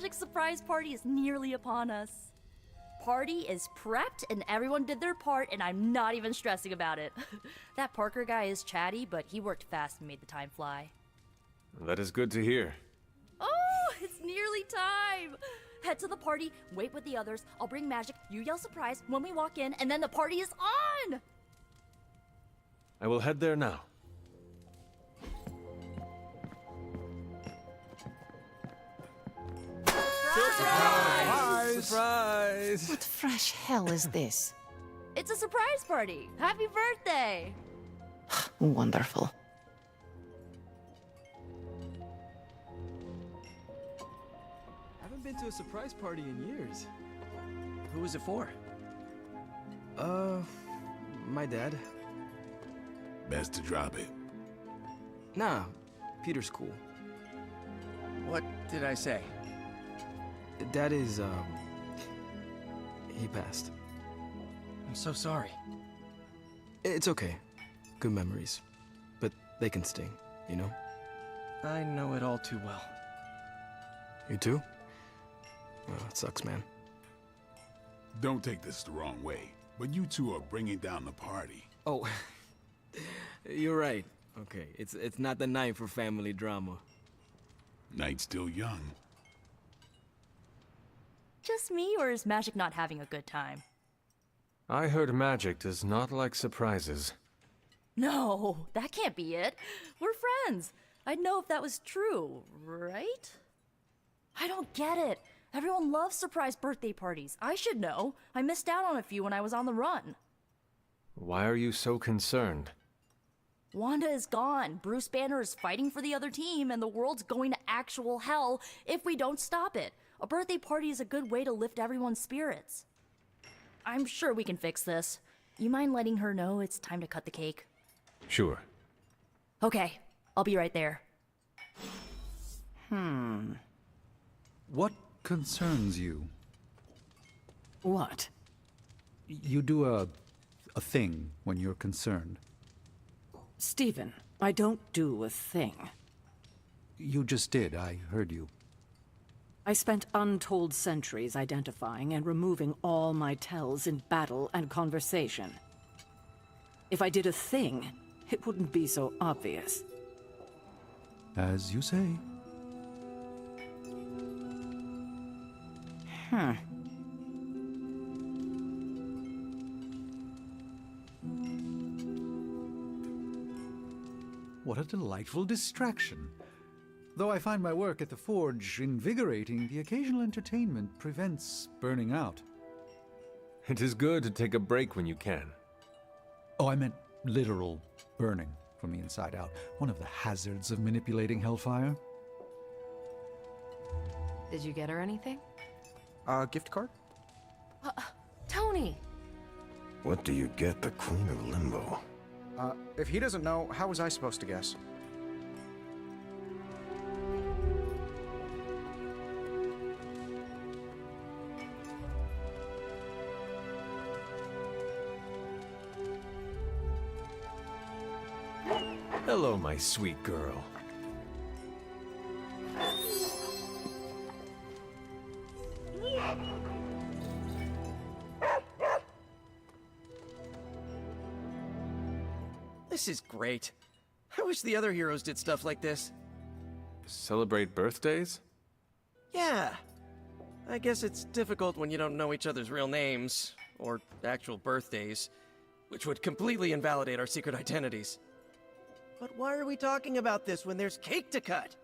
Magic's surprise party is nearly upon us. Party is prepped and everyone did their part and I'm not even stressing about it. That Parker guy is chatty, but he worked fast and made the time fly. That is good to hear. Oh, it's nearly time! Head to the party, wait with the others, I'll bring Magic, you yell surprise when we walk in, and then the party is on! I will head there now. Surprise! Surprise! What fresh hell is this? It's a surprise party! Happy birthday! Wonderful. Haven't been to a surprise party in years. Who was it for? My dad. Best to drop it. Nah, Peter's cool. What did I say? Dad is, he passed. I'm so sorry. It's okay. Good memories. But they can sting, you know? I know it all too well. You too? Oh, it sucks, man. Don't take this the wrong way, but you two are bringing down the party. Oh, you're right. Okay, it's not the night for family drama. Night's still young. Just me, or is Magic not having a good time? I heard Magic does not like surprises. No, that can't be it. We're friends. I'd know if that was true, right? I don't get it. Everyone loves surprise birthday parties. I should know. I missed out on a few when I was on the run. Why are you so concerned? Wanda is gone. Bruce Banner is fighting for the other team, and the world's going to actual hell if we don't stop it. A birthday party is a good way to lift everyone's spirits. I'm sure we can fix this. You mind letting her know it's time to cut the cake? Sure. Okay, I'll be right there. What concerns you? What? You do a thing when you're concerned. Stephen, I don't do a thing. You just did, I heard you. I spent untold centuries identifying and removing all my tells in battle and conversation. If I did a thing, it wouldn't be so obvious. As you say. What a delightful distraction. Though I find my work at the Forge invigorating, the occasional entertainment prevents burning out. It is good to take a break when you can. Oh, I meant literal burning from the inside out. One of the hazards of manipulating Hellfire. Did you get her anything? Gift card? Tony! What do you get the Queen of Limbo? If he doesn't know, how was I supposed to guess? Hello, my sweet girl. This is great. I wish the other heroes did stuff like this. Celebrate birthdays? Yeah. I guess it's difficult when you don't know each other's real names, or actual birthdays, which would completely invalidate our secret identities. But why are we talking about this when there's cake to cut?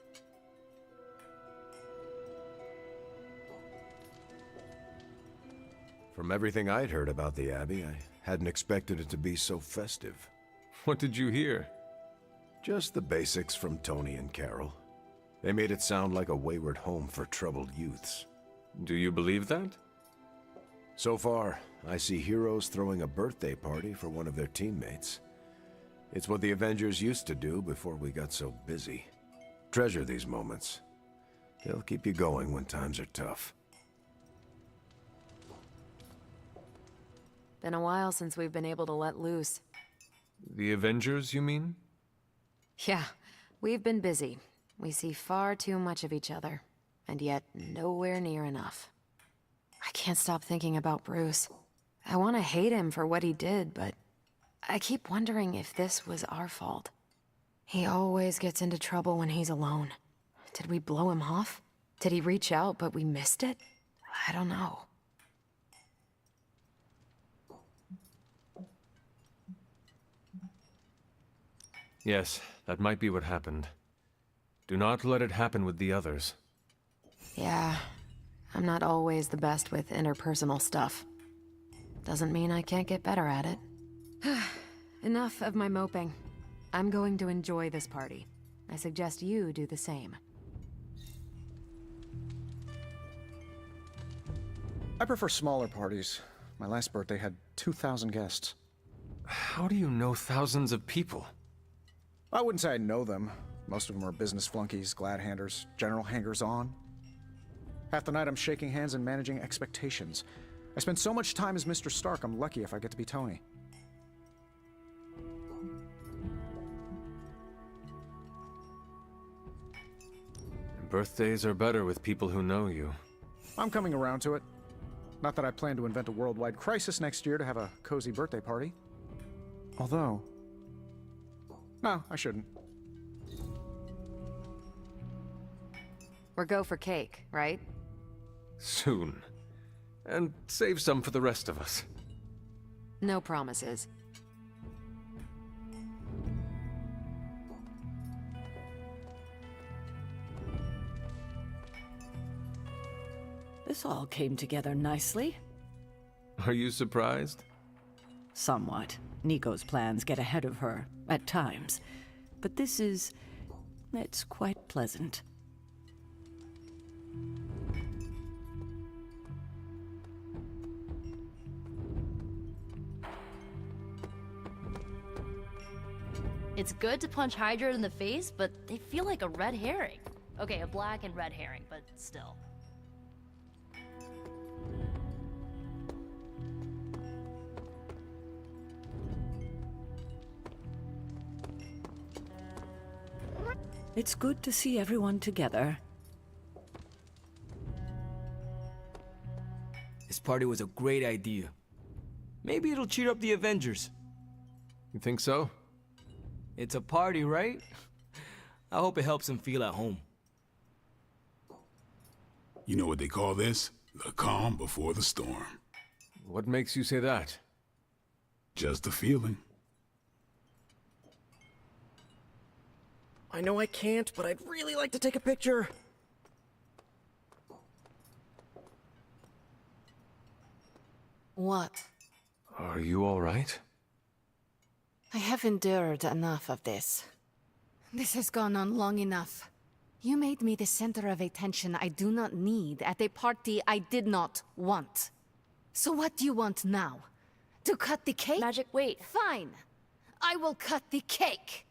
From everything I'd heard about the Abbey, I hadn't expected it to be so festive. What did you hear? Just the basics from Tony and Carol. They made it sound like a wayward home for troubled youths. Do you believe that? So far, I see heroes throwing a birthday party for one of their teammates. It's what the Avengers used to do before we got so busy. Treasure these moments. They'll keep you going when times are tough. Been a while since we've been able to let loose. The Avengers, you mean? Yeah, we've been busy. We see far too much of each other. and yet nowhere near enough. I can't stop thinking about Bruce. I want to hate him for what he did, but I keep wondering if this was our fault. He always gets into trouble when he's alone. Did we blow him off? Did he reach out, but we missed it? I don't know. Yes, that might be what happened. Do not let it happen with the others. Yeah, I'm not always the best with interpersonal stuff. Doesn't mean I can't get better at it. Enough of my moping. I'm going to enjoy this party. I suggest you do the same. I prefer smaller parties. My last birthday had 2,000 guests. How do you know thousands of people? I wouldn't say I know them. Most of them are business flunkies, glad-handers, general hangers-on. Half the night I'm shaking hands and managing expectations. I spend so much time as Mr. Stark, I'm lucky if I get to be Tony. Birthdays are better with people who know you. I'm coming around to it. Not that I plan to invent a worldwide crisis next year to have a cozy birthday party. Although... No, I shouldn't. Or go for cake, right? Soon. And save some for the rest of us. No promises. This all came together nicely. Are you surprised? Somewhat. Nico's plans get ahead of her, at times. But it's quite pleasant. It's good to punch Hydra in the face, but they feel like a red herring. Okay, a black and red herring, but still. It's good to see everyone together. This party was a great idea. Maybe it'll cheer up the Avengers. You think so? It's a party, right? I hope it helps them feel at home. You know what they call this? The calm before the storm. What makes you say that? Just a feeling. I know I can't, but I'd really like to take a picture. What? Are you all right? I have endured enough of this. This has gone on long enough. You made me the center of attention I do not need at a party I did not want. So what do you want now? To cut the cake? Magic, wait. Fine. I will cut the cake.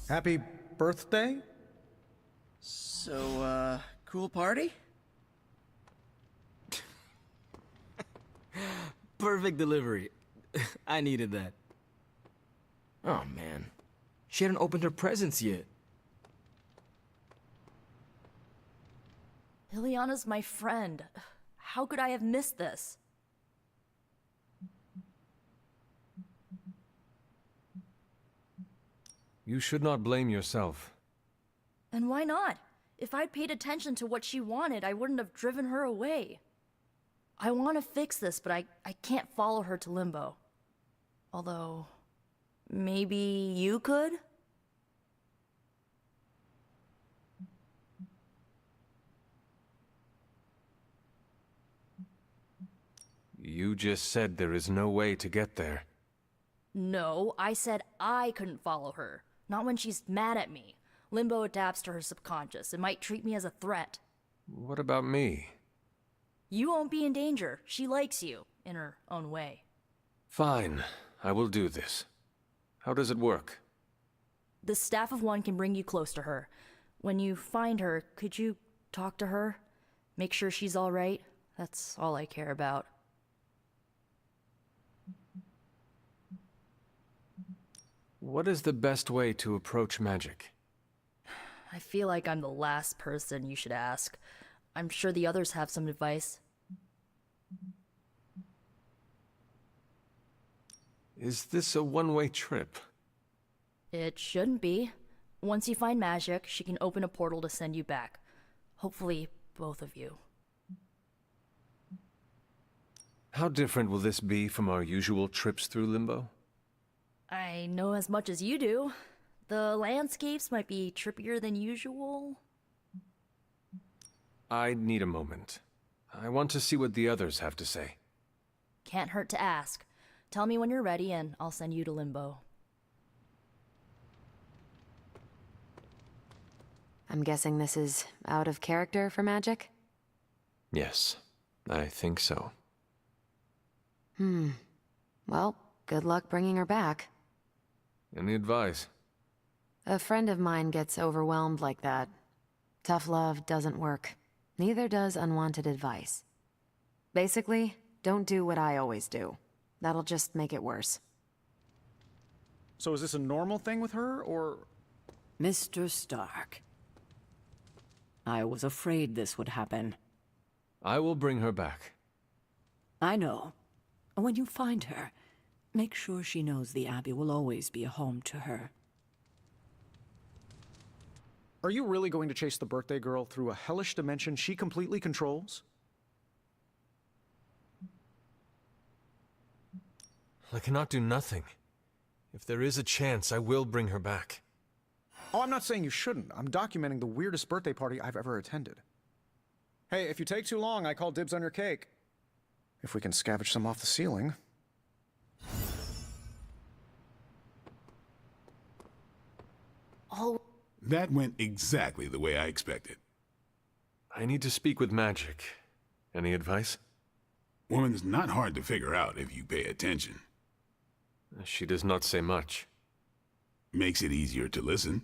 Happy birthday? So, cool party? Perfect delivery. I needed that. Oh, man. She hadn't opened her presents yet. Liliana's my friend. How could I have missed this? You should not blame yourself. And why not? If I'd paid attention to what she wanted, I wouldn't have driven her away. I want to fix this, but I can't follow her to Limbo. Although, maybe you could? You just said there is no way to get there. No, I said I couldn't follow her. Not when she's mad at me. Limbo adapts to her subconscious. It might treat me as a threat. What about me? You won't be in danger. She likes you, in her own way. Fine, I will do this. How does it work? The Staff of One can bring you close to her. When you find her, could you talk to her? Make sure she's alright? That's all I care about. What is the best way to approach magic? I feel like I'm the last person you should ask. I'm sure the others have some advice. Is this a one-way trip? It shouldn't be. Once you find magic, she can open a portal to send you back. Hopefully, both of you. How different will this be from our usual trips through Limbo? I know as much as you do. The landscapes might be trippier than usual. I need a moment. I want to see what the others have to say. Can't hurt to ask. Tell me when you're ready and I'll send you to Limbo. I'm guessing this is out of character for magic? Yes, I think so. Well, good luck bringing her back. Any advice? A friend of mine gets overwhelmed like that. Tough love doesn't work. Neither does unwanted advice. Basically, don't do what I always do. That'll just make it worse. So is this a normal thing with her, or...? Mr. Stark. I was afraid this would happen. I will bring her back. I know. When you find her, make sure she knows the Abbey will always be a home to her. Are you really going to chase the birthday girl through a hellish dimension she completely controls? I cannot do nothing. If there is a chance, I will bring her back. Oh, I'm not saying you shouldn't. I'm documenting the weirdest birthday party I've ever attended. Hey, if you take too long, I call dibs on your cake. If we can scavenge some off the ceiling. Oh. That went exactly the way I expected. I need to speak with Magic. Any advice? Woman's not hard to figure out if you pay attention. She does not say much. Makes it easier to listen.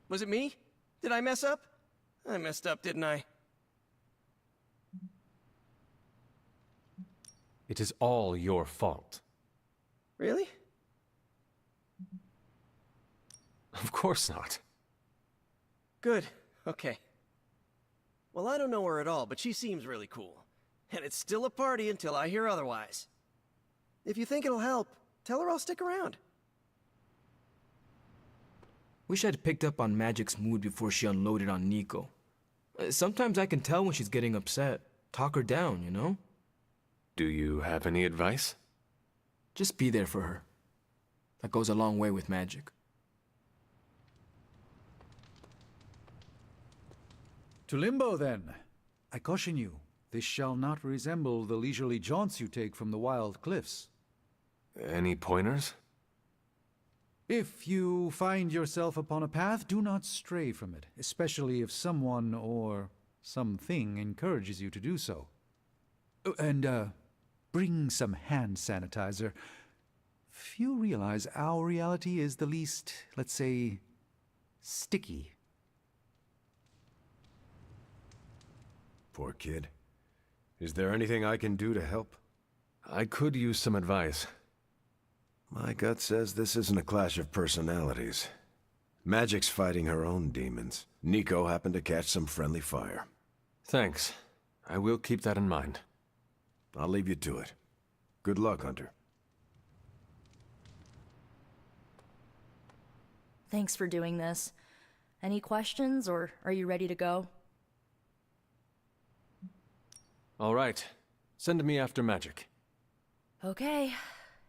Was it me? Did I mess up? I messed up, didn't I? It is all your fault. Really? Of course not. Good. Okay. Well, I don't know her at all, but she seems really cool. And it's still a party until I hear otherwise. If you think it'll help, tell her I'll stick around. Wish I'd picked up on Magic's mood before she unloaded on Nico. Sometimes I can tell when she's getting upset. Talk her down, you know? Do you have any advice? Just be there for her. That goes a long way with Magic. To Limbo, then. I caution you, this shall not resemble the leisurely jaunts you take from the wild cliffs. Any pointers? If you find yourself upon a path, do not stray from it, especially if someone or something encourages you to do so. And, bring some hand sanitizer. Few realize our reality is the least, let's say, sticky. Poor kid. Is there anything I can do to help? I could use some advice. My gut says this isn't a clash of personalities. Magic's fighting her own demons. Nico happened to catch some friendly fire. Thanks. I will keep that in mind. I'll leave you to it. Good luck, Hunter. Thanks for doing this. Any questions, or are you ready to go? All right. Send me after Magic. Okay.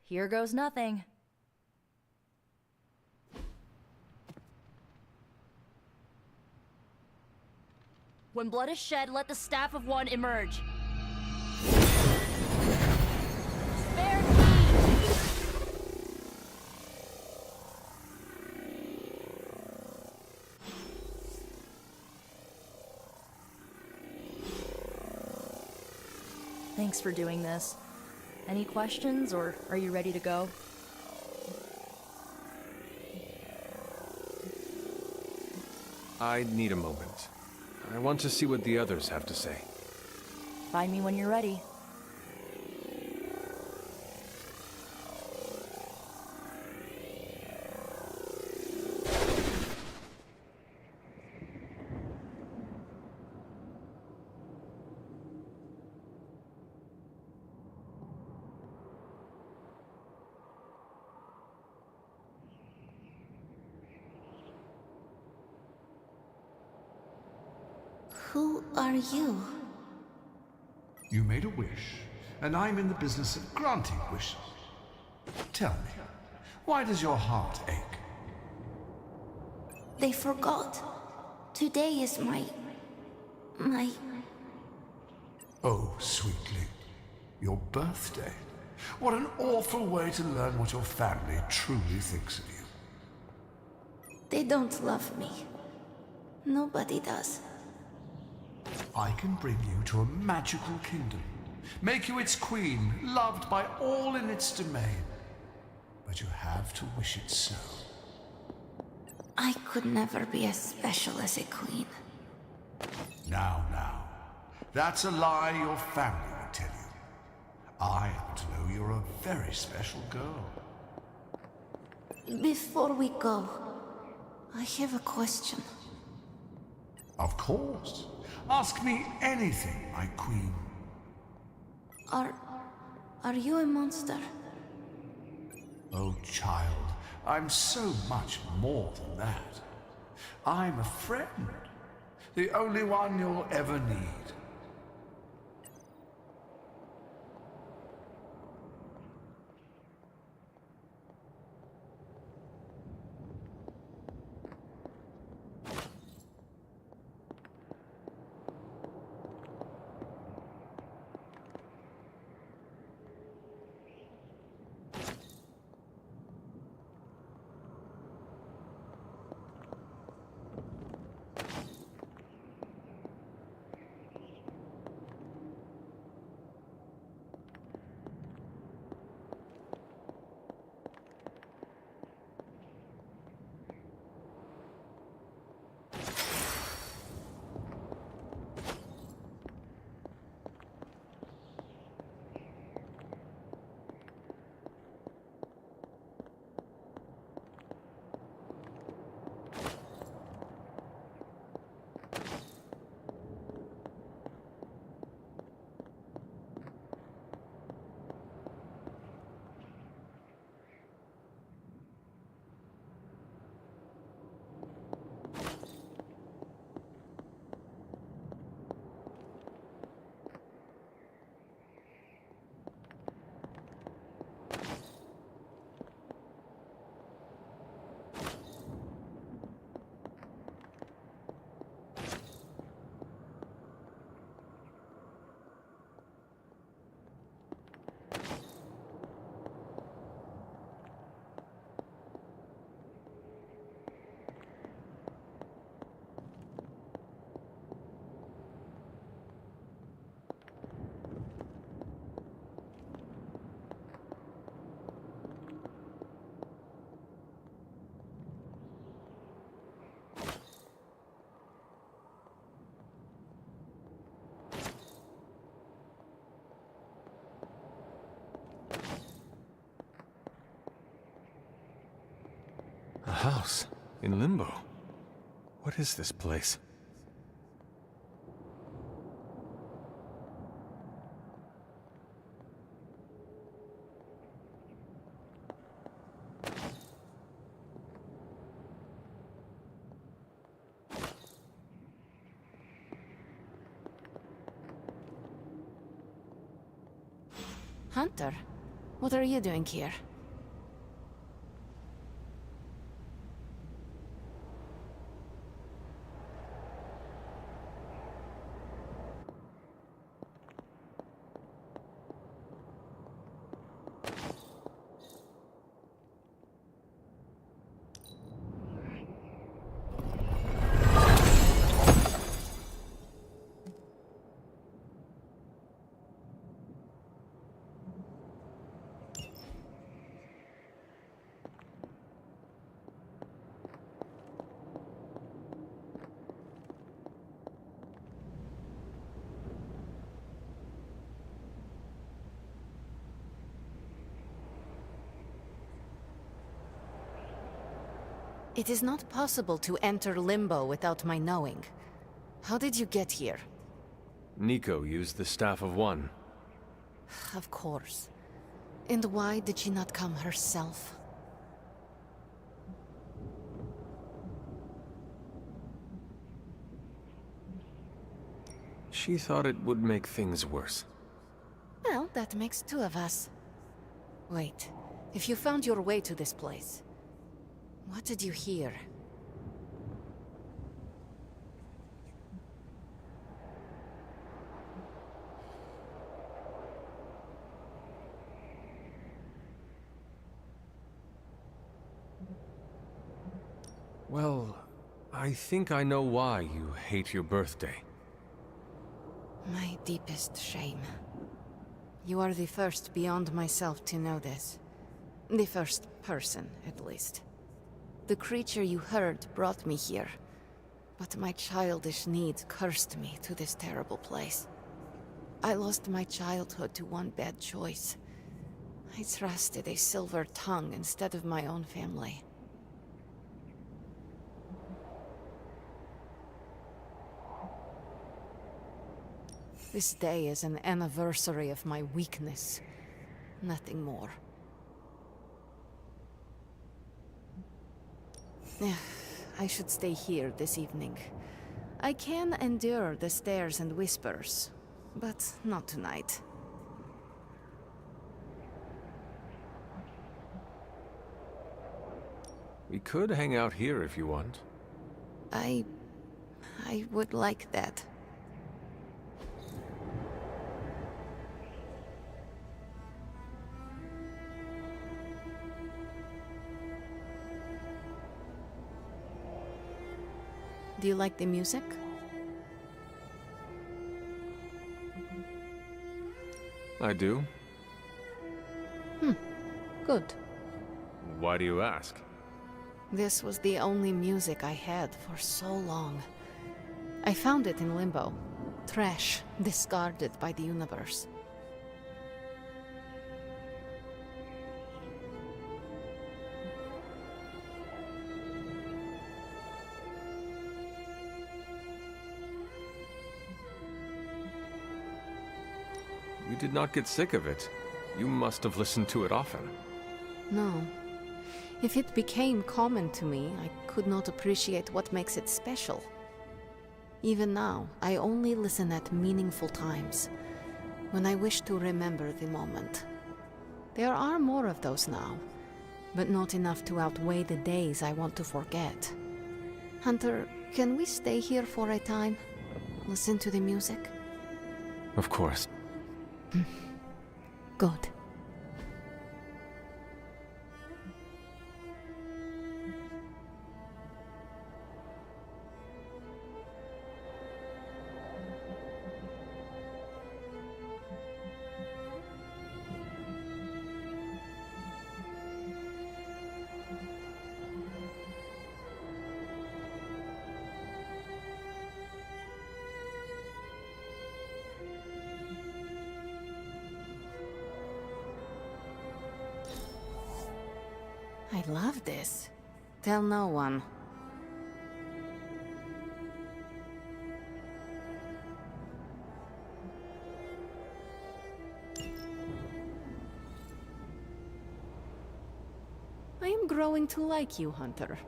Here goes nothing. When blood is shed, let the Staff of One emerge. Spare key! Thanks for doing this. Any questions, or are you ready to go? I need a moment. I want to see what the others have to say. Find me when you're ready. Who are you? You made a wish, and I'm in the business of granting wishes. Tell me, why does your heart ache? They forgot. Today is my... Oh, sweetly, your birthday. What an awful way to learn what your family truly thinks of you. They don't love me. Nobody does. I can bring you to a magical kingdom, make you its queen, loved by all in its domain. But you have to wish it so. I could never be as special as a queen. Now. That's a lie your family would tell you. I happen to know you're a very special girl. Before we go, I have a question. Of course. Ask me anything, my queen. Are you a monster? Oh, child, I'm so much more than that. I'm a friend. The only one you'll ever need. A house in Limbo. What is this place? Hunter, what are you doing here? It is not possible to enter Limbo without my knowing. How did you get here? Nico used the Staff of One. Of course. And why did she not come herself? She thought it would make things worse. Well, that makes two of us. Wait, if you found your way to this place, what did you hear? Well, I think I know why you hate your birthday. My deepest shame. You are the first beyond myself to know this. The first person, at least. The creature you heard brought me here, but my childish needs cursed me to this terrible place. I lost my childhood to one bad choice. I trusted a silver tongue instead of my own family. This day is an anniversary of my weakness. Nothing more. I should stay here this evening. I can endure the stares and whispers, but not tonight. We could hang out here if you want. I would like that. Do you like the music? I do. Good. Why do you ask? This was the only music I had for so long. I found it in Limbo. Trash, discarded by the universe. You did not get sick of it. You must have listened to it often. No. If it became common to me, I could not appreciate what makes it special. Even now, I only listen at meaningful times, when I wish to remember the moment. There are more of those now, but not enough to outweigh the days I want to forget. Hunter, can we stay here for a time? Listen to the music? Of course. Good. I love this. Tell no one. I am growing to like you, Hunter.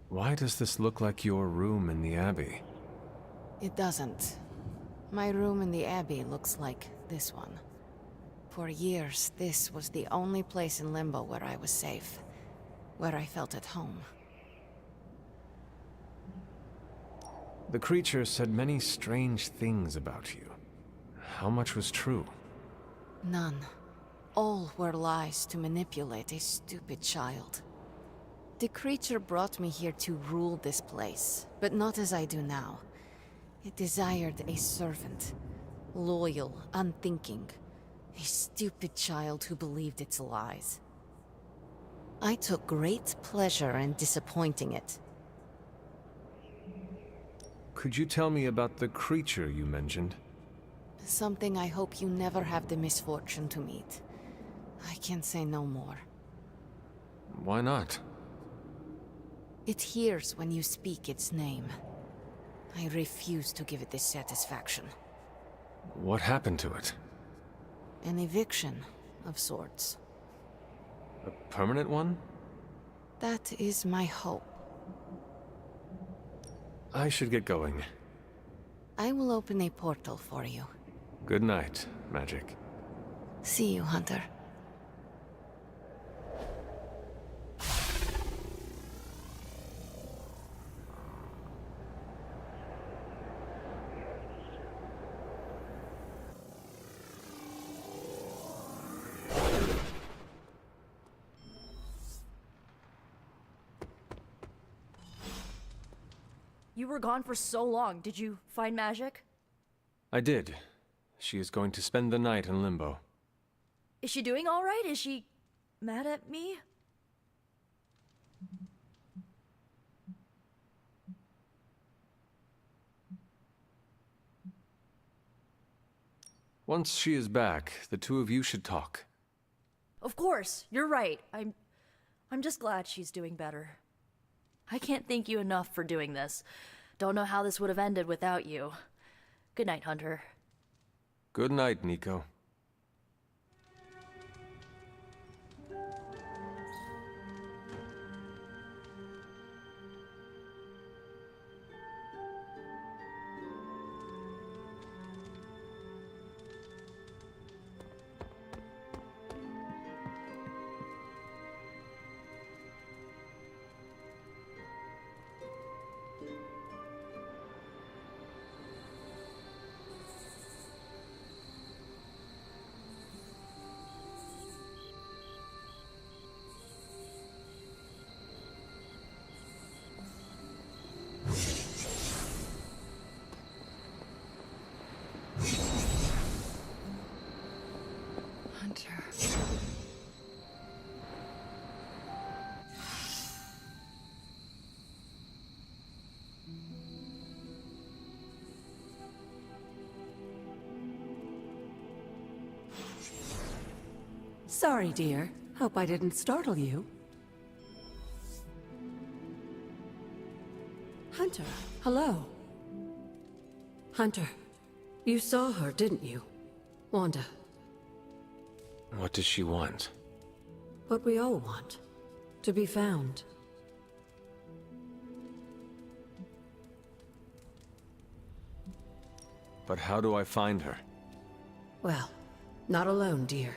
Why does this look like your room in the Abbey? It doesn't. My room in the Abbey looks like this one. For years, this was the only place in Limbo where I was safe, where I felt at home. The creature said many strange things about you. How much was true? None. All were lies to manipulate a stupid child. The creature brought me here to rule this place, but not as I do now. It desired a servant. Loyal, unthinking. A stupid child who believed its lies. I took great pleasure in disappointing it. Could you tell me about the creature you mentioned? Something I hope you never have the misfortune to meet. I can say no more. Why not? It hears when you speak its name. I refuse to give it this satisfaction. What happened to it? An eviction of sorts. A permanent one? That is my hope. I should get going. I will open a portal for you. Good night, Magic. See you, Hunter. You were gone for so long. Did you find Magic? I did. She is going to spend the night in Limbo. Is she doing all right? Is she mad at me? Once she is back, the two of you should talk. Of course, you're right. I'm just glad she's doing better. I can't thank you enough for doing this. Don't know how this would have ended without you. Good night, Hunter. Good night, Nico. Hunter. Sorry, dear. Hope I didn't startle you. Hunter, hello. Hunter, you saw her, didn't you? Wanda. What does she want? What we all want. To be found. But how do I find her? Well, not alone, dear.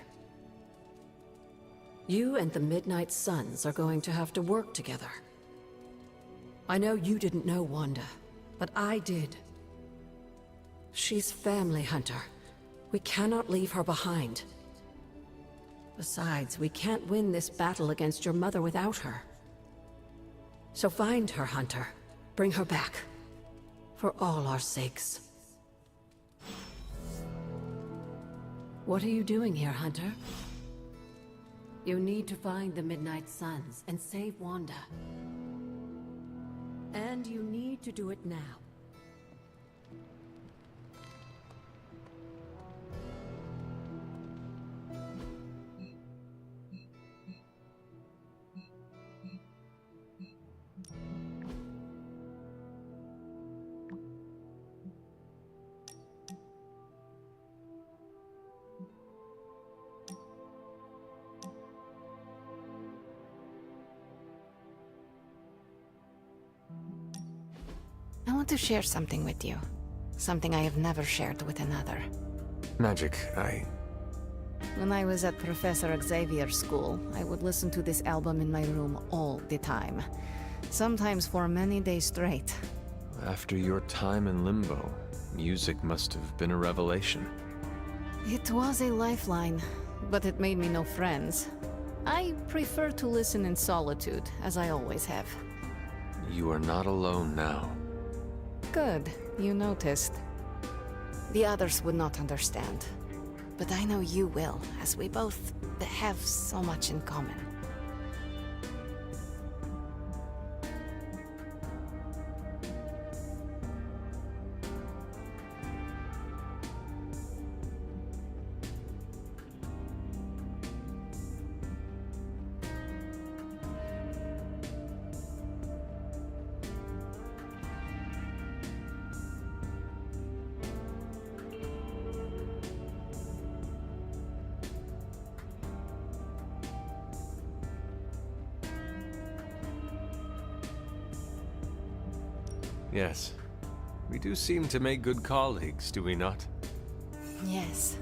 You and the Midnight Suns are going to have to work together. I know you didn't know Wanda, but I did. She's family, Hunter. We cannot leave her behind. Besides, we can't win this battle against your mother without her. So find her, Hunter. Bring her back. For all our sakes. What are you doing here, Hunter? You need to find the Midnight Suns and save Wanda. And you need to do it now. I want to share something with you. Something I have never shared with another. Magic, When I was at Professor Xavier's school, I would listen to this album in my room all the time. Sometimes for many days straight. After your time in Limbo, music must have been a revelation. It was a lifeline, but it made me no friends. I prefer to listen in solitude, as I always have. You are not alone now. Good, you noticed. The others would not understand. But I know you will, as we both have so much in common. Yes. We do seem to make good colleagues, do we not? Yes.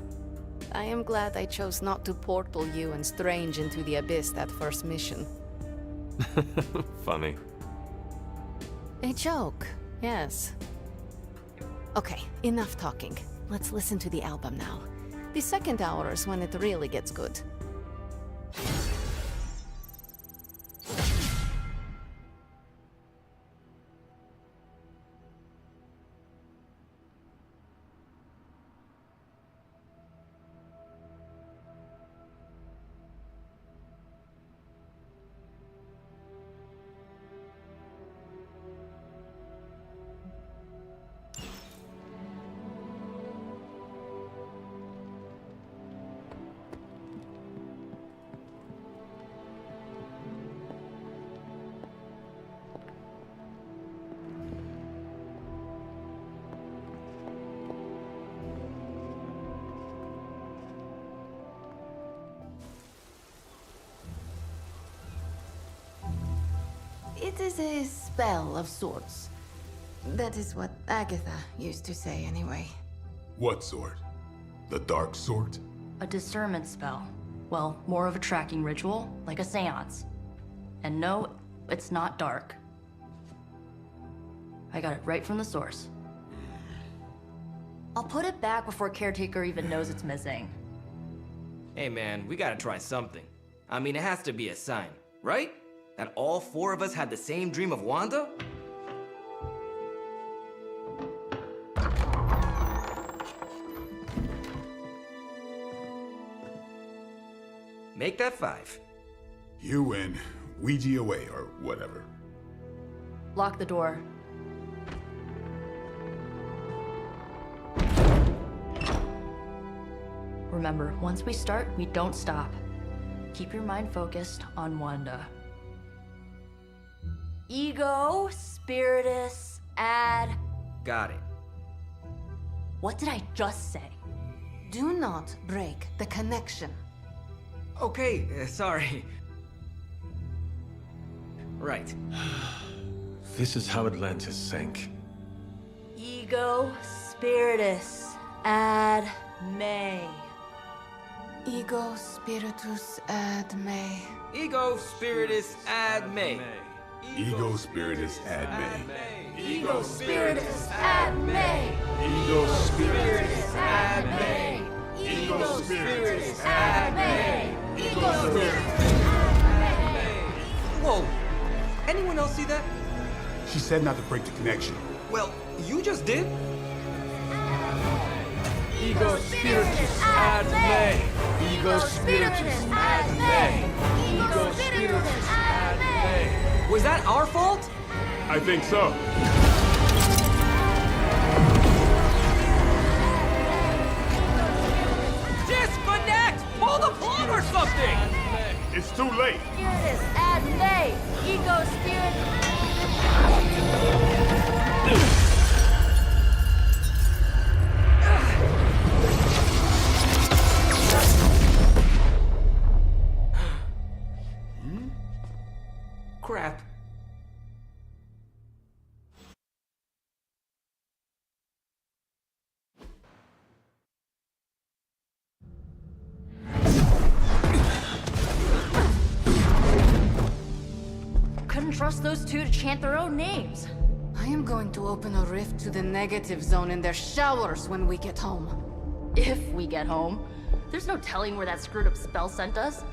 I am glad I chose not to portal you and Strange into the Abyss that first mission. Funny. A joke, yes. Okay, enough talking. Let's listen to the album now. The second hour is when it really gets good. It is a spell of sorts. That is what Agatha used to say, anyway. What sort? The dark sort? A discernment spell. Well, more of a tracking ritual, like a seance. And no, it's not dark. I got it right from the source. I'll put it back before Caretaker even knows it's missing. Hey man, we gotta try something. I mean, it has to be a sign, right? That all four of us had the same dream of Wanda? Make that 5. You win. Ouija away, or whatever. Lock the door. Remember, once we start, we don't stop. Keep your mind focused on Wanda. Ego, Spiritus, add... Got it. What did I just say? Do not break the connection. Okay, sorry. Right. This is how Atlantis sank. Ego, Spiritus, ad me. Ego spiritus ad me. Ego spiritus ad me. Ego spiritus ad me. Ego Spiritus ad me. Ego spiritus ad me. Ego Spiritus ad me. Ego Spiritus ad me. Whoa! Anyone else see that? She said not to break the connection. Well, you just did. Ego Spiritus ad me. Ego Spiritus ad me. Ego Spiritus ad me. Was that our fault? I think so. Disconnect! Pull the plug or something! It's too late. Spiritus ad me. Ego Spiritus. Crap. Couldn't trust those two to chant their own names. I am going to open a rift to the negative zone in their showers when we get home. If we get home. There's no telling where that screwed up spell sent us.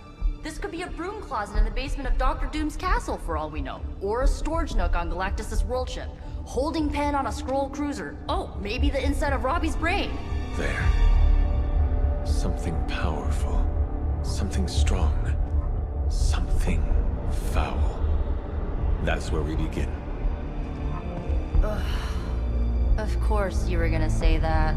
This could be a broom closet in the basement of Dr. Doom's castle for all we know. Or a storage nook on Galactus' world ship. Holding pen on a scroll cruiser. Oh, maybe the inside of Robbie's brain. There. Something powerful. Something strong. Something foul. That's where we begin. Of course you were gonna say that.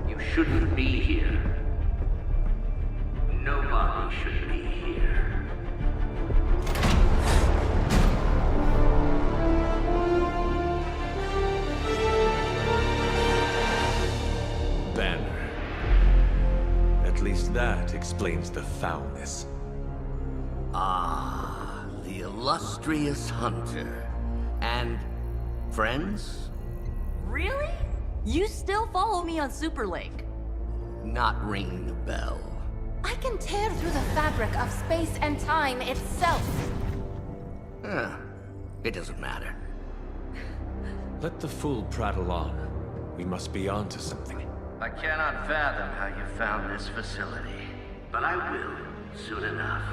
You shouldn't be here. Nobody should be here. explains the foulness. Ah, the illustrious hunter. And friends? Really? You still follow me on Super Lake? Not ringing the bell. I can tear through the fabric of space and time itself. It doesn't matter. Let the fool prattle on. We must be onto something. I cannot fathom how you found this facility, but I will soon enough.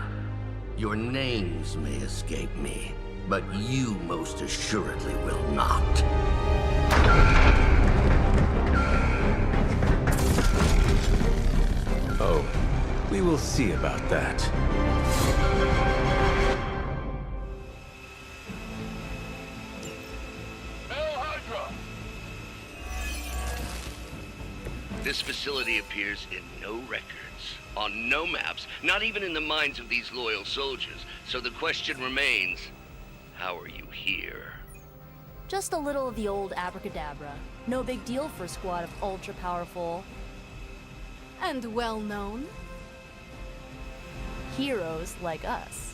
Your names may escape me, but you most assuredly will not. Oh, we will see about that. This facility appears in no records, on no maps, not even in the minds of these loyal soldiers. So the question remains, how are you here? Just a little of the old abracadabra. No big deal for a squad of ultra-powerful... And well-known. heroes like us.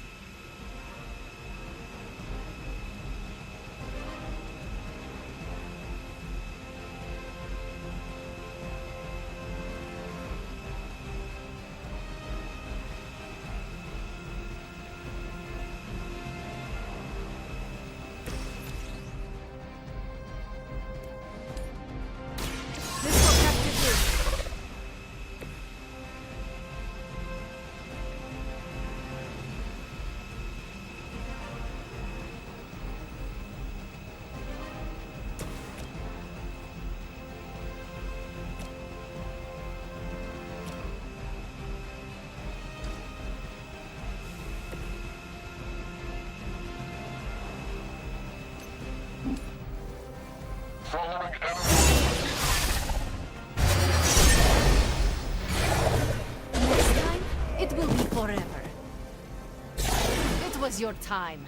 Next time, it will be forever. It was your time.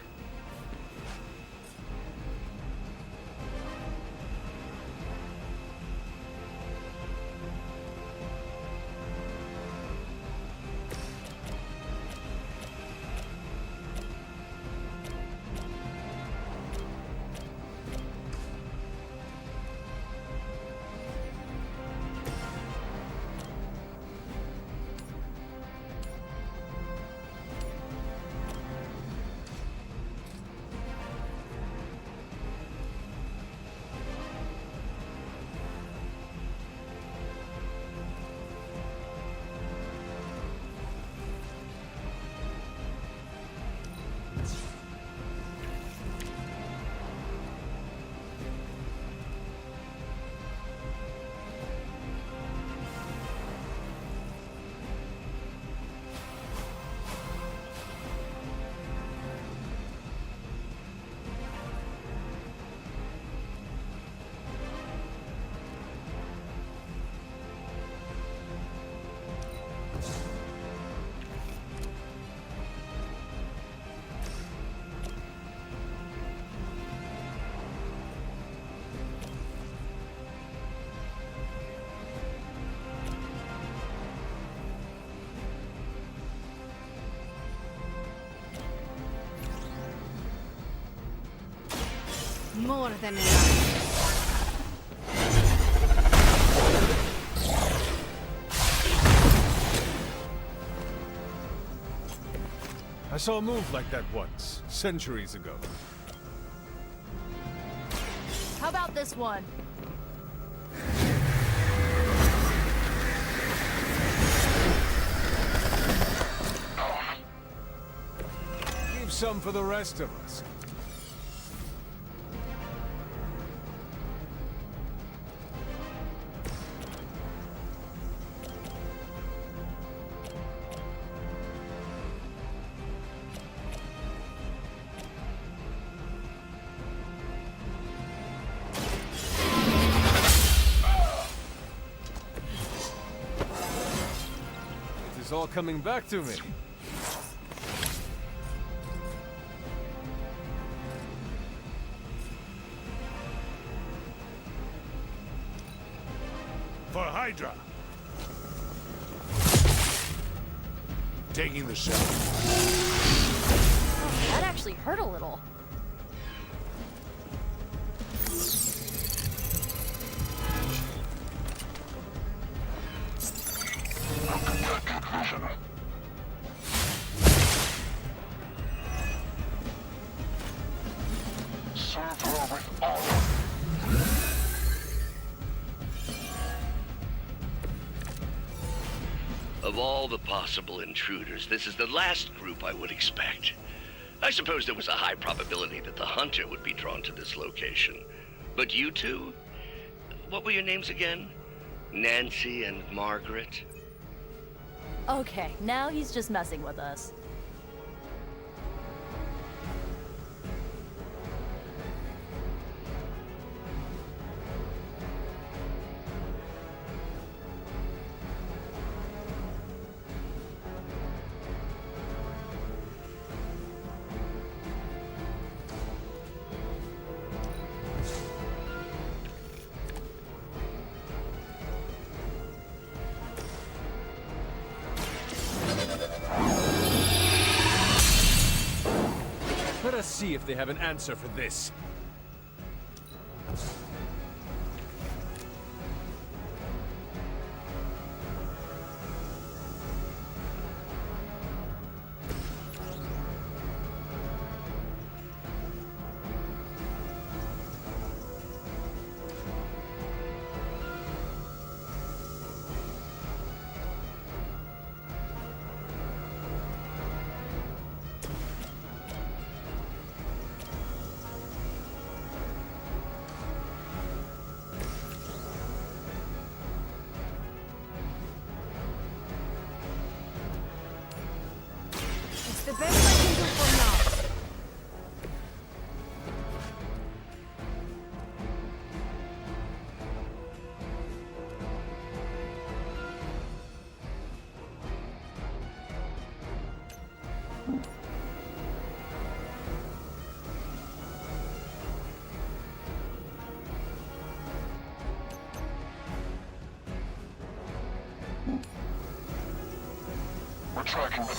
More than enough. I saw a move like that once, centuries ago. How about this one? Leave some for the rest of us. It's all coming back to me. For Hydra. taking the shot. That actually hurt a little. Of all the possible intruders, this is the last group I would expect. I suppose there was a high probability that the hunter would be drawn to this location. But you two? What were your names again? Nancy and Margaret? Okay, now he's just messing with us. Let us see if they have an answer for this. The best I can do for now. We're tracking the...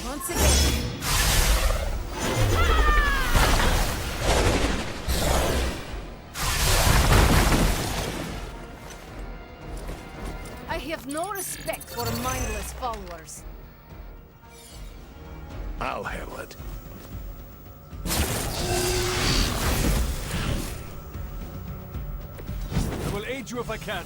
Once again. I have no respect for mindless followers. I'll handle it. I will aid you if I can.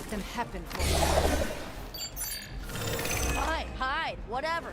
make them happen for me. Fine, hide, whatever.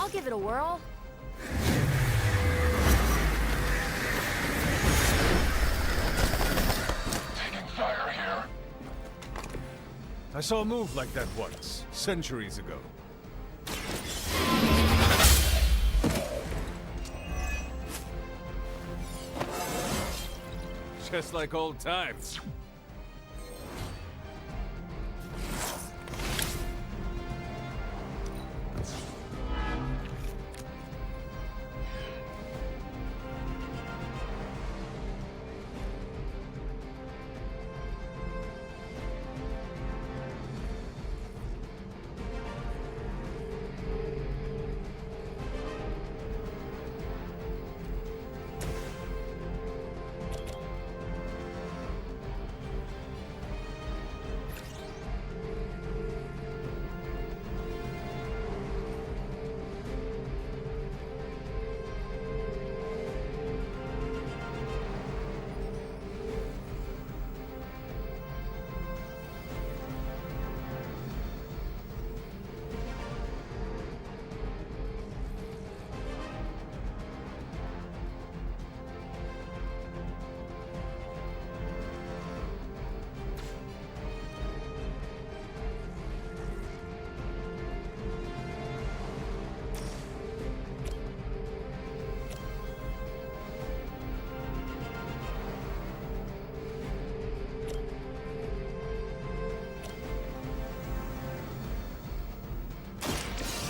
I'll give it a whirl. Taking fire here. I saw a move like that once, centuries ago. Just like old times.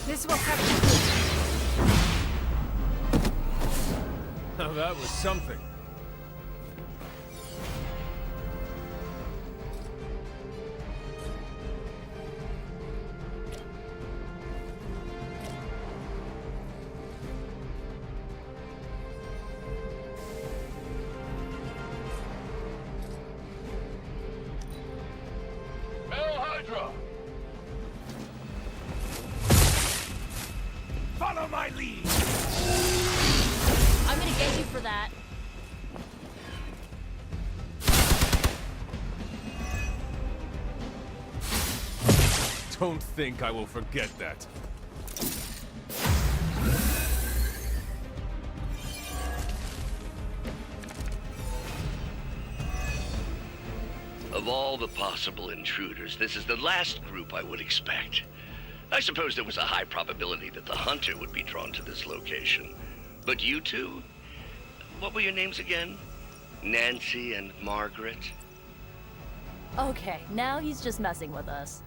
This will have to Now that was something. Hail Hydra! Follow my lead! I'm gonna get you for that. Don't think I will forget that. Of all the possible intruders, this is the last group I would expect. I suppose there was a high probability that the hunter would be drawn to this location. But you two? What were your names again? Nancy and Margaret? Okay, now he's just messing with us.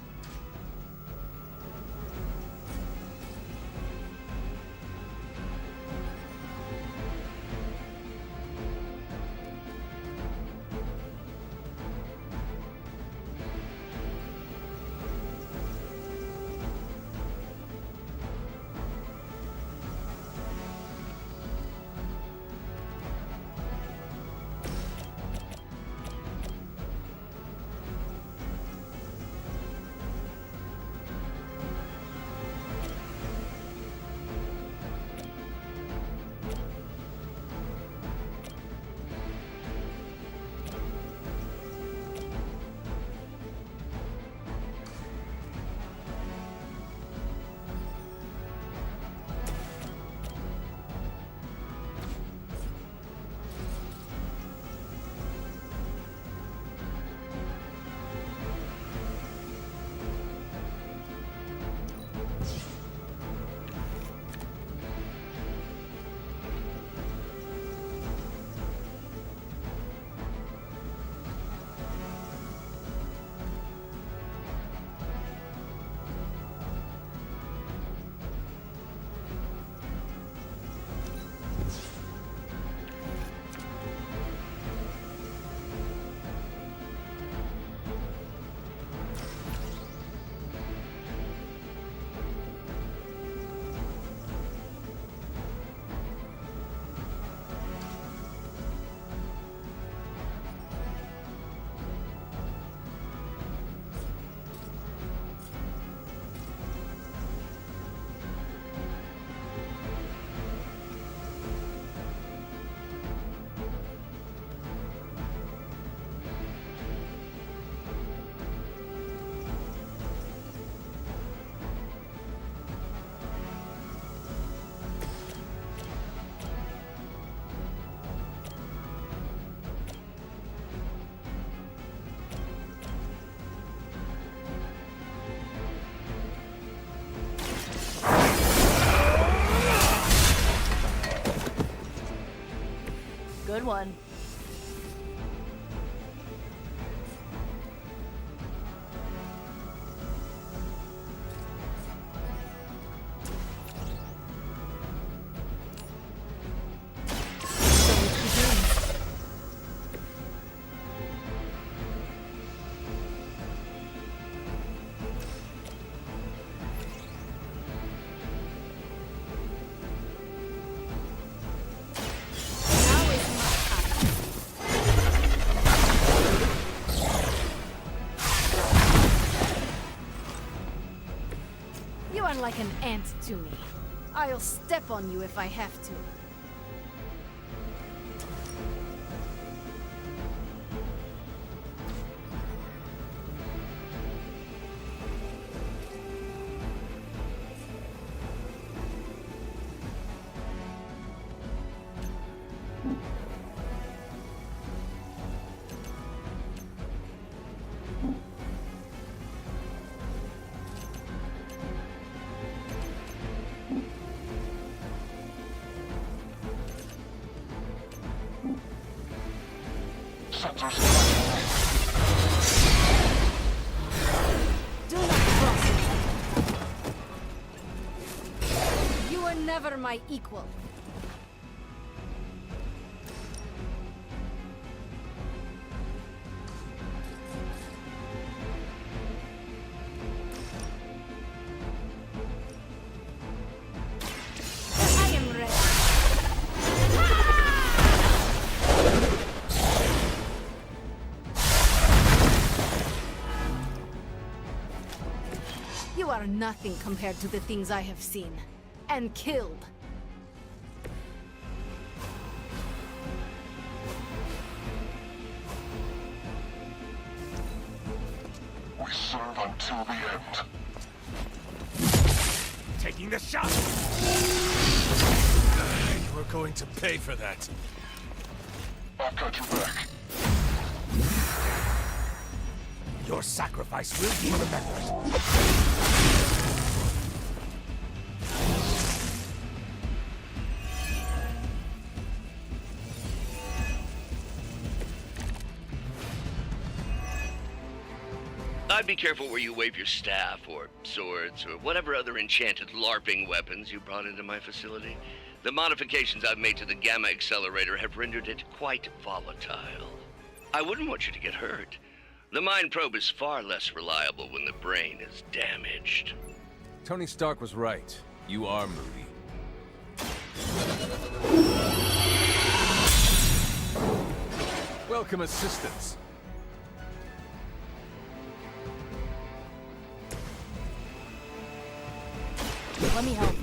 good one. You are like an ant to me. I'll step on you if I have to. Do not cross me. You were never my equal. I am ready. You are nothing compared to the things I have seen and killed. We serve until the end. Taking the shot! You are going to pay for that. I've got your back. Your sacrifice will be remembered. I'd be careful where you wave your staff, or swords, or whatever other enchanted LARPing weapons you brought into my facility. The modifications I've made to the Gamma Accelerator have rendered it quite volatile. I wouldn't want you to get hurt. The Mind Probe is far less reliable when the brain is damaged. Tony Stark was right. You are moody. Welcome assistance. Let me help.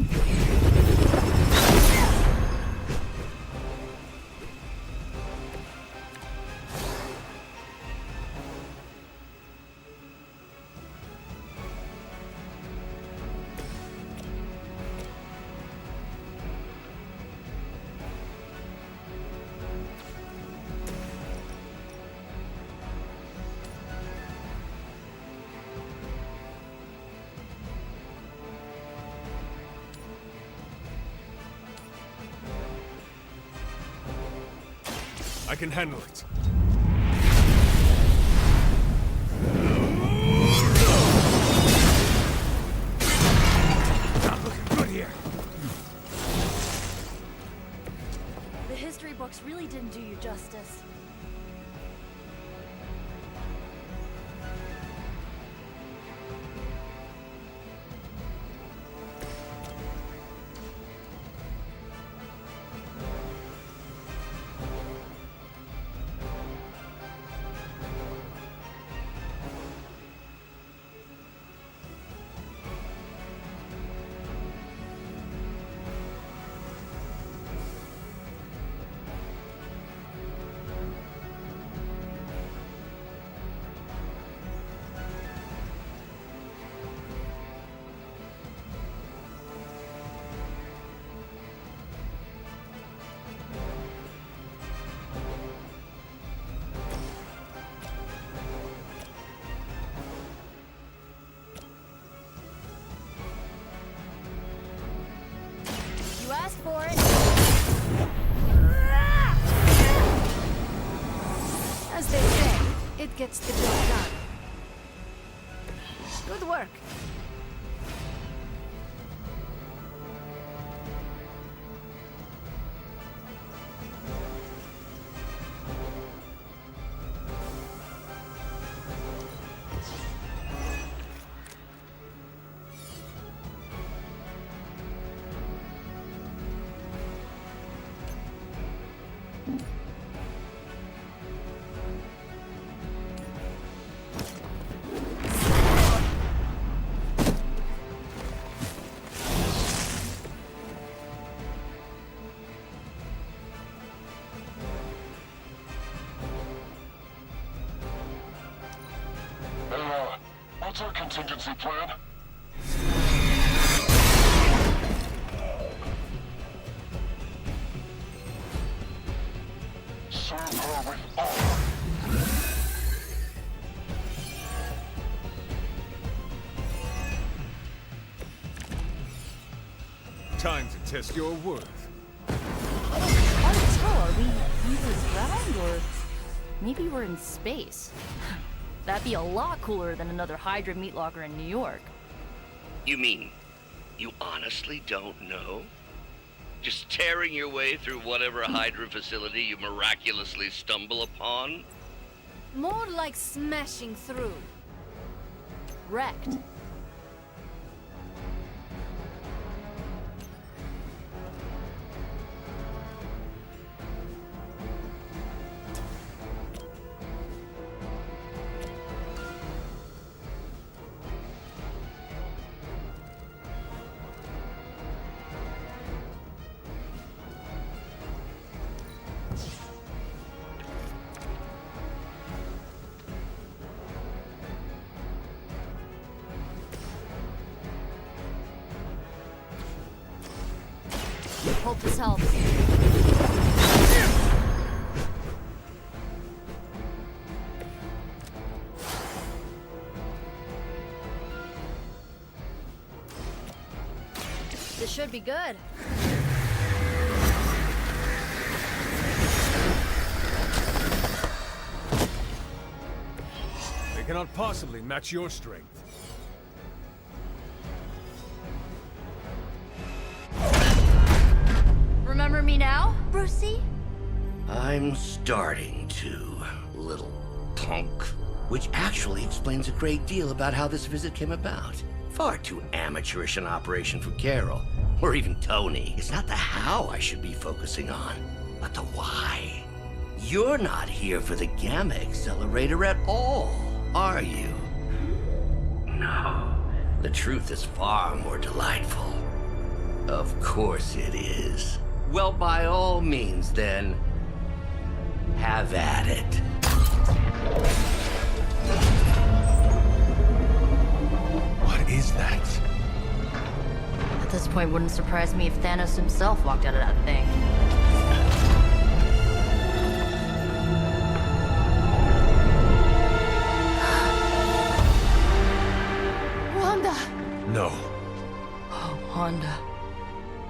I can handle it. Not looking good here. The history books really didn't do you justice. gets the job done. Good work. What's our contingency plan? Serve her with honor. Time to test your worth. Hard to tell, are we Eva's ground, or maybe we're in space? That'd be a lot cooler than another Hydra meat locker in New York. You mean, you honestly don't know? Just tearing your way through whatever Hydra facility you miraculously stumble upon? More like smashing through. Wrecked. Hope this helps. This should be good. They cannot possibly match your strength. Remember me now, Brucey? I'm starting to, little punk. Which actually explains a great deal about how this visit came about. Far too amateurish an operation for Carol, or even Tony. It's not the how I should be focusing on, but the why. You're not here for the Gamma Accelerator at all, are you? No. The truth is far more delightful. Of course it is. Well, by all means, then, have at it. What is that? At this point, wouldn't surprise me if Thanos himself walked out of that thing. Wanda! No. Oh, Wanda.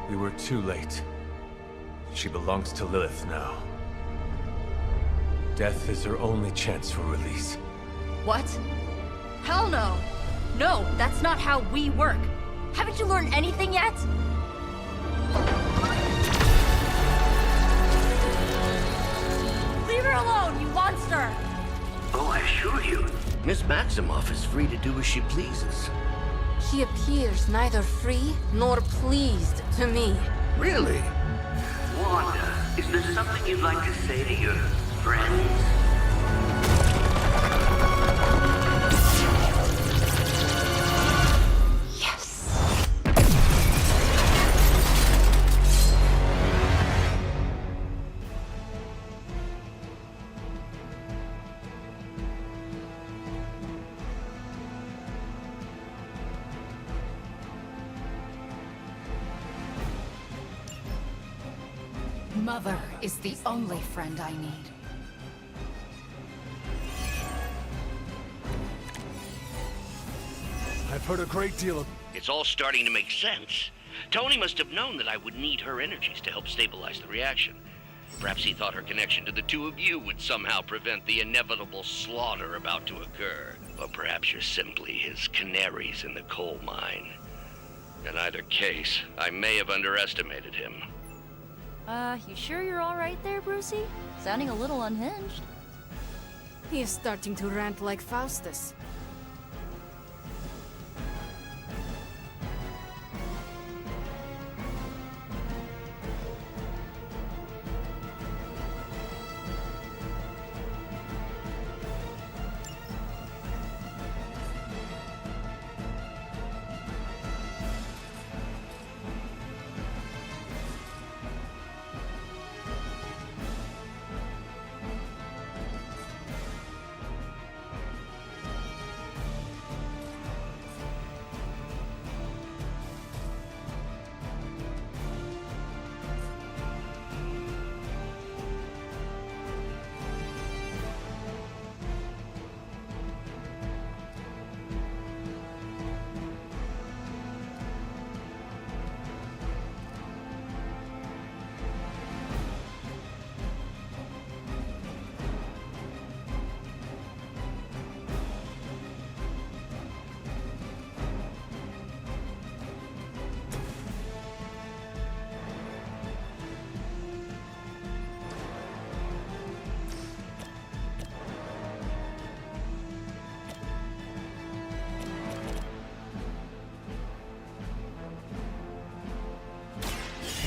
We were too late. She belongs to Lilith now. Death is her only chance for release. What? Hell no! No, that's not how we work. Haven't you learned anything yet? Leave her alone, you monster! Oh, I assure you, Miss Maximoff is free to do as she pleases. She appears neither free nor pleased to me. Really? Wanda, is there something you'd like to say to your friends? Yes! Mother is the only friend I need. I've heard a great deal of... It's all starting to make sense. Tony must have known that I would need her energies to help stabilize the reaction. Perhaps he thought her connection to the two of you would somehow prevent the inevitable slaughter about to occur. Or perhaps you're simply his canaries in the coal mine. In either case, I may have underestimated him. You sure you're alright there, Brucey? Sounding a little unhinged. He is starting to rant like Faustus.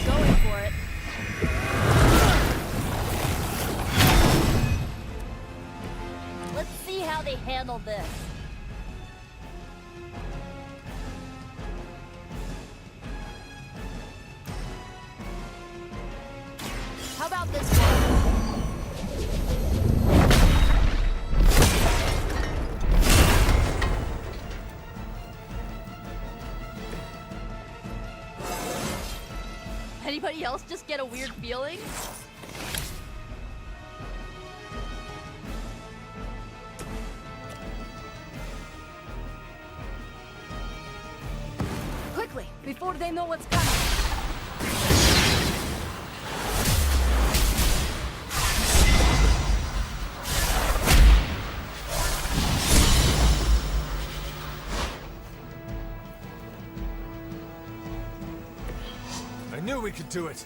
Going for it. Let's see how they handle this. How about this one? Anybody else just get a weird feeling? Quickly, before they know what's coming. I knew we could do it.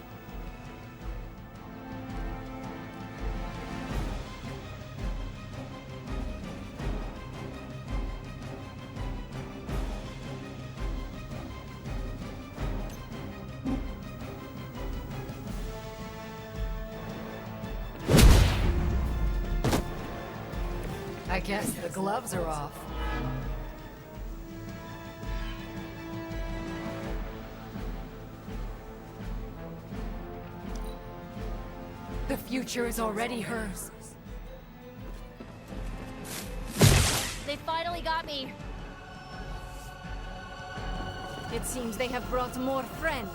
I guess the gloves are off. The future is already hers. They finally got me. It seems they have brought more friends.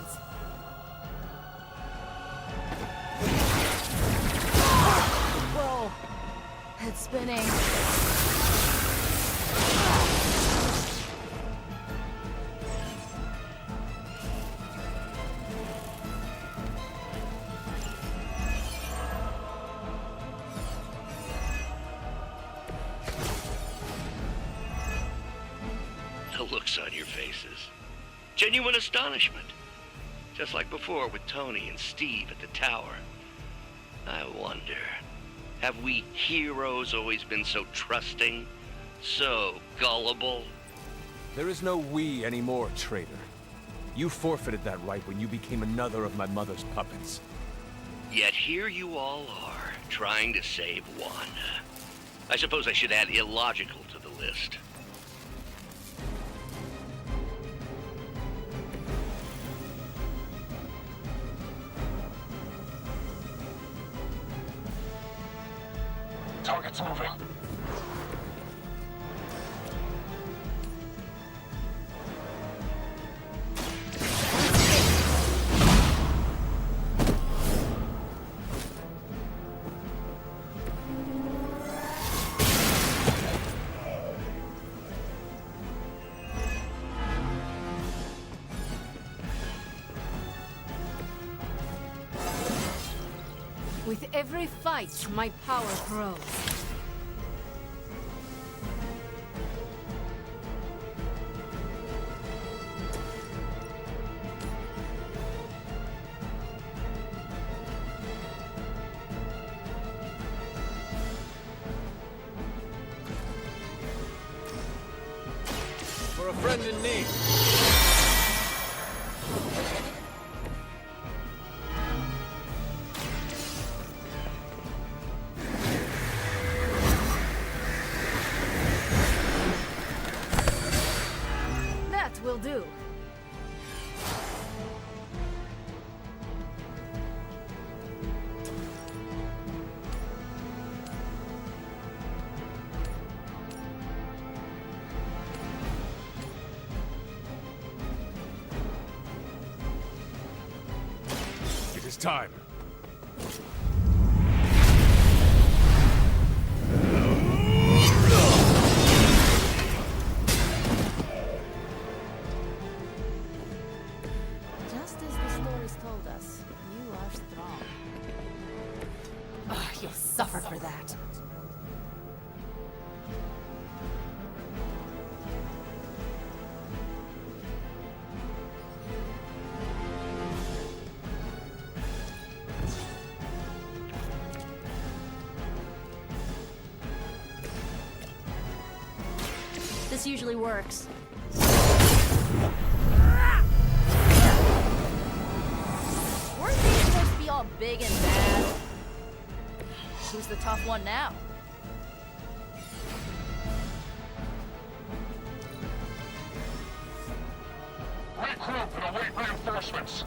Whoa. Head spinning. The looks on your faces. Genuine astonishment. Just like before with Tony and Steve at the tower. I wonder, have we heroes always been so trusting? So gullible? There is no we anymore, traitor. You forfeited that right when you became another of my mother's puppets. Yet here you all are, trying to save Wanda. I suppose I should add illogical to the list. Target's moving. With every fight, my power grows. For a friend in need. That will do. It is time. Just as the stories told us, you are strong. Ugh, you'll suffer for that. This usually works. Weren't they supposed to be all big and bad? Who's the tough one now? Regroup and await reinforcements.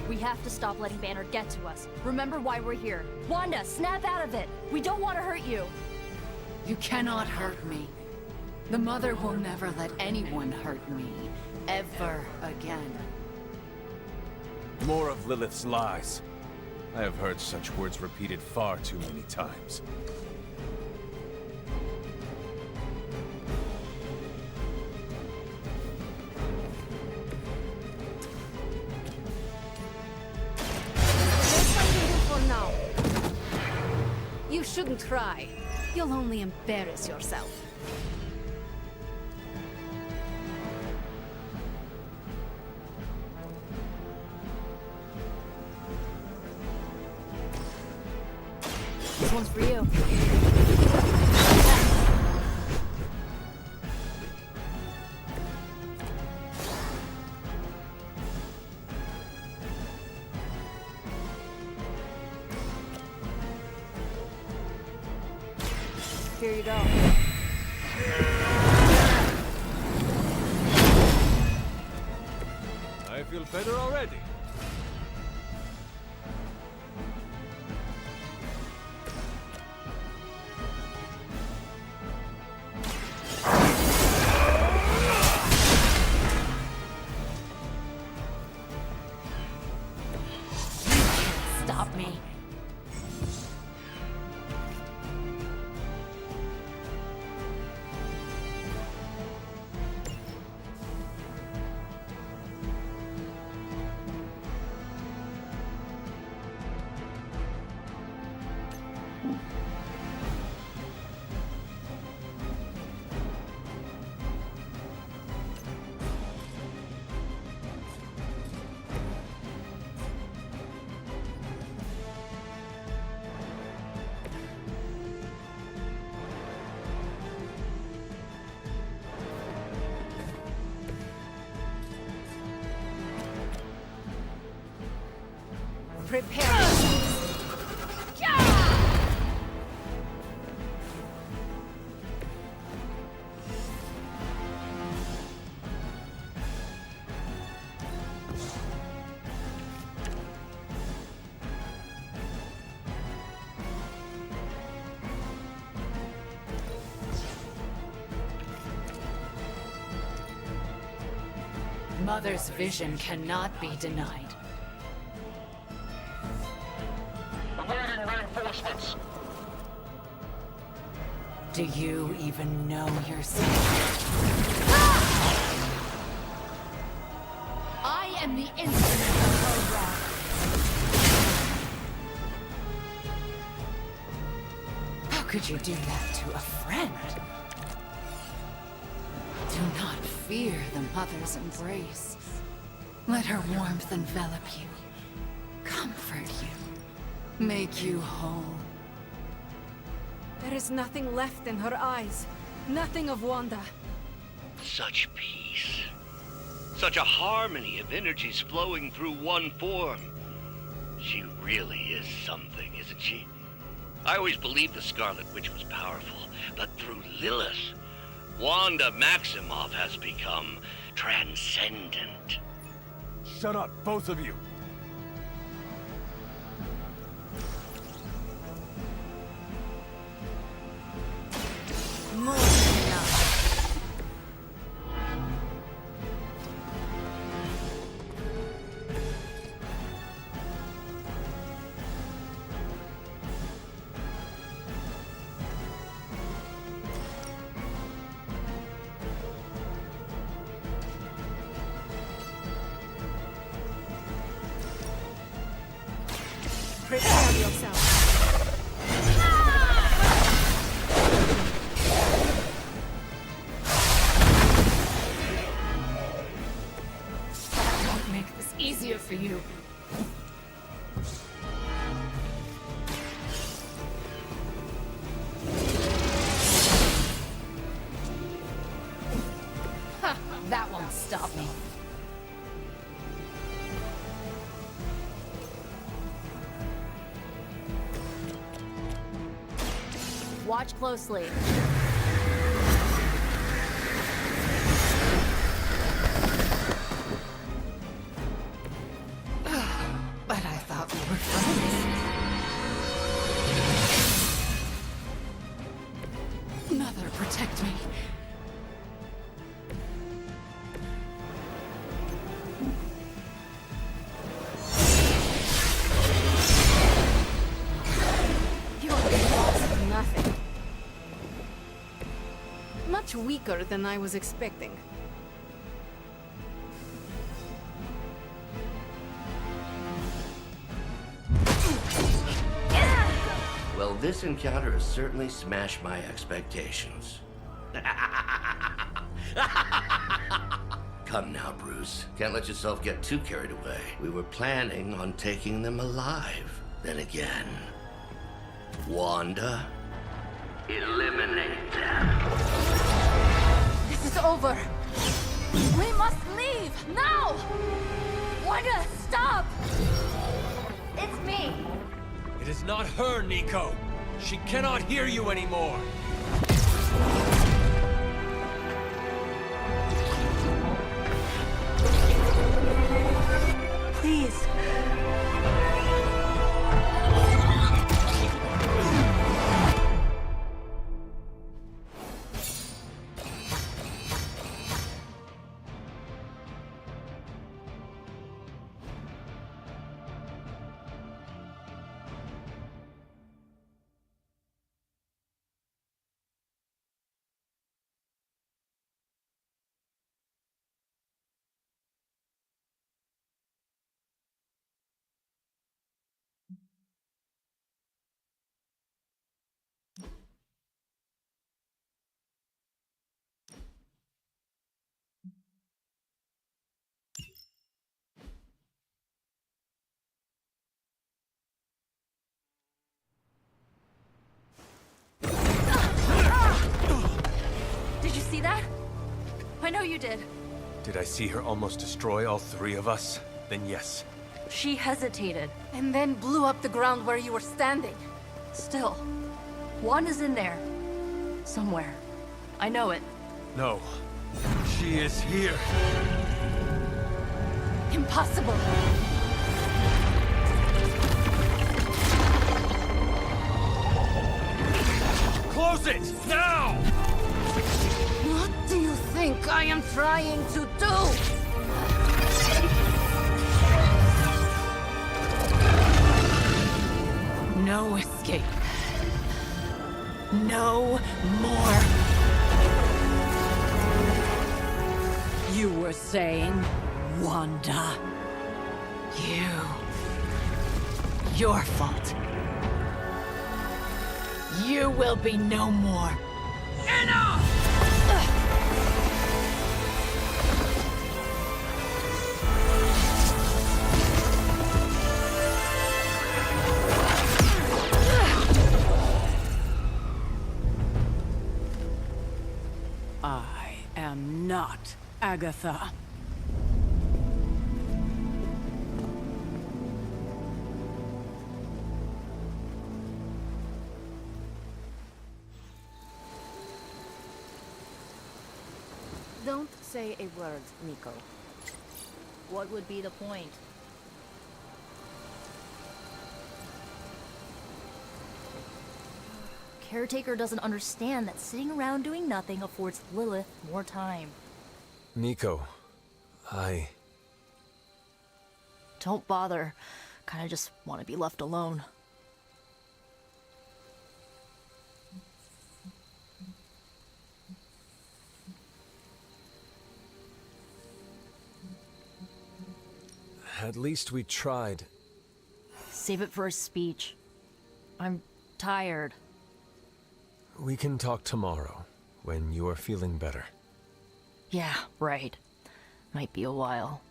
We have to stop letting Banner get to us. Remember why we're here. Wanda, snap out of it. We don't want to hurt you. You cannot hurt me. The Mother will never let anyone hurt me. Ever again. More of Lilith's lies. I have heard such words repeated far too many times. That's what I can do for now. You shouldn't try. You'll only embarrass yourself. This one's for you. Here you go. I feel better already. Stop me. Prepare. Mother's vision cannot be denied. Awaiting reinforcements. Do you even know yourself? I am the instrument of her wrath. How could you do that to a friend? Do not fear the mother's embrace. Let her warmth envelop you, comfort you, make you whole. There is nothing left in her eyes. Nothing of Wanda. Such peace. Such a harmony of energies flowing through one form. She really is something, isn't she? I always believed the Scarlet Witch was powerful, but through Lilith, Wanda Maximoff has become transcendent. Shut up, both of you. More than enough. Prepare yourself. That won't make this easier for you. Ha! That won't stop me. Watch closely. But I thought we were friends. Mother, protect me. You're lost nothing. Much weaker than I was expecting. Well, this encounter has certainly smashed my expectations. Come now, Bruce. Can't let yourself get too carried away. We were planning on taking them alive. Then again, Wanda, eliminate them. This is over. We must leave now! Wanda, stop! It's me. It is not her, Nico. She cannot hear you anymore. Please. Did you see that? I know you did. Did I see her almost destroy all three of us? Then yes. She hesitated. And then blew up the ground where you were standing. Still, Wanda's in there. Somewhere. I know it. No. She is here. Impossible. Close it! Now! What do you think I am trying to do? No escape. no more. You were saying, Wanda. Your fault. You will be no more. Enough! I am not Agatha. Don't say a word, Nico. What would be the point? Caretaker doesn't understand that sitting around doing nothing affords Lilith more time. Nico, Don't bother. Kinda just want to be left alone. At least we tried. Save it for a speech. I'm tired. We can talk tomorrow, when you are feeling better. Yeah, right. Might be a while.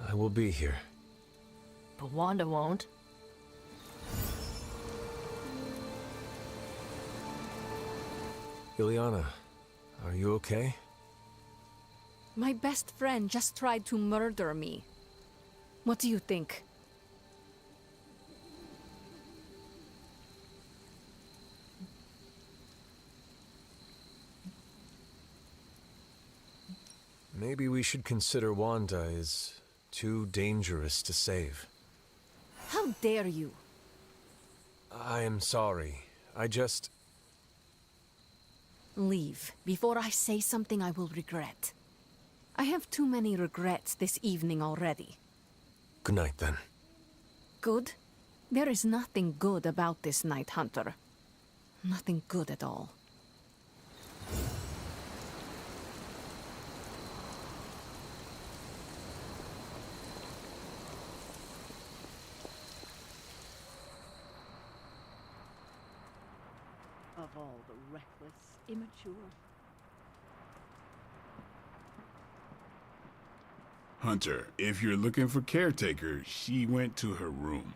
I will be here. But Wanda won't. Ilyana, are you okay? My best friend just tried to murder me. What do you think? Maybe we should consider Wanda is too dangerous to save. How dare you? I am sorry. I just... Leave, before I say something I will regret. I have too many regrets this evening already. Good night, then. Good? There is nothing good about this night, Hunter. Nothing good at all. Of all the reckless, immature... Hunter, if you're looking for Caretaker, she went to her room.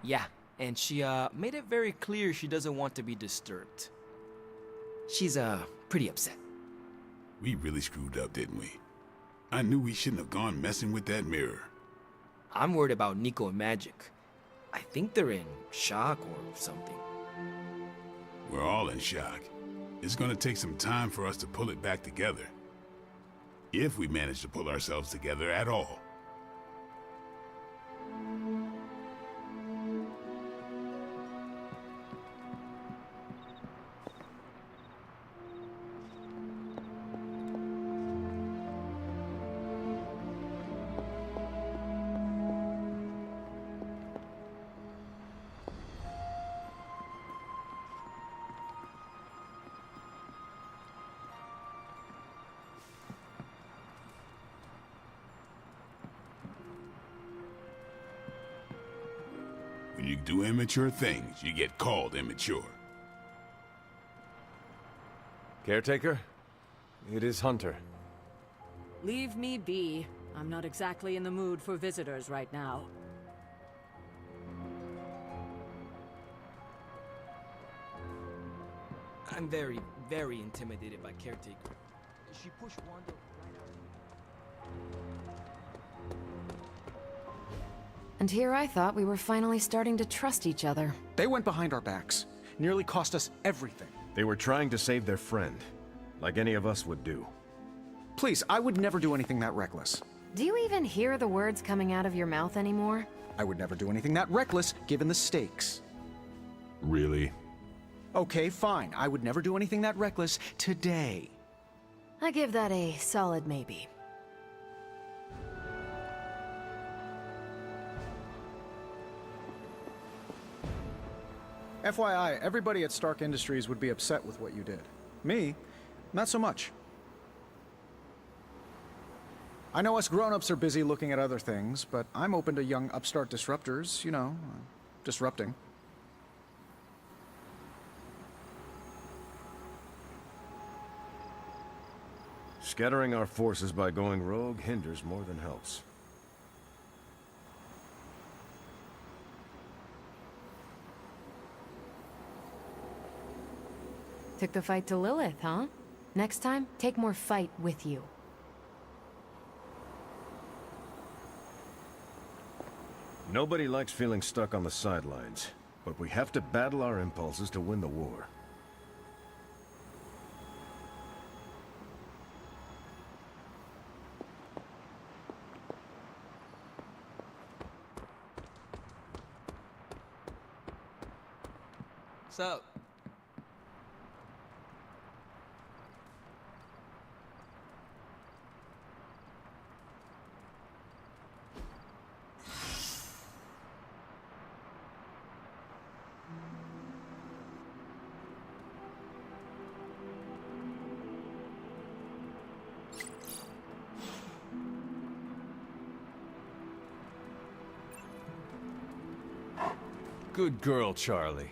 Yeah, and she made it very clear she doesn't want to be disturbed. She's pretty upset. We really screwed up, didn't we? I knew we shouldn't have gone messing with that mirror. I'm worried about Nico and Magic. I think they're in shock or something. We're all in shock. It's gonna take some time for us to pull it back together. If we manage to pull ourselves together at all. When you do immature things, you get called immature. Caretaker? It is Hunter. Leave me be. I'm not exactly in the mood for visitors right now. I'm very, very intimidated by Caretaker. She pushed Wanda right out. And here I thought we were finally starting to trust each other. They went behind our backs. Nearly cost us everything. They were trying to save their friend, like any of us would do. Please, I would never do anything that reckless. Do you even hear the words coming out of your mouth anymore? I would never do anything that reckless, given the stakes. Really? Okay, fine. I would never do anything that reckless today. I give that a solid maybe. FYI, everybody at Stark Industries would be upset with what you did. Me, not so much. I know us grown-ups are busy looking at other things, but I'm open to young upstart disruptors, you know, disrupting. Scattering our forces by going rogue hinders more than helps. Took the fight to Lilith, huh? Next time, take more fight with you. Nobody likes feeling stuck on the sidelines, but we have to battle our impulses to win the war. What's up? Good girl, Charlie.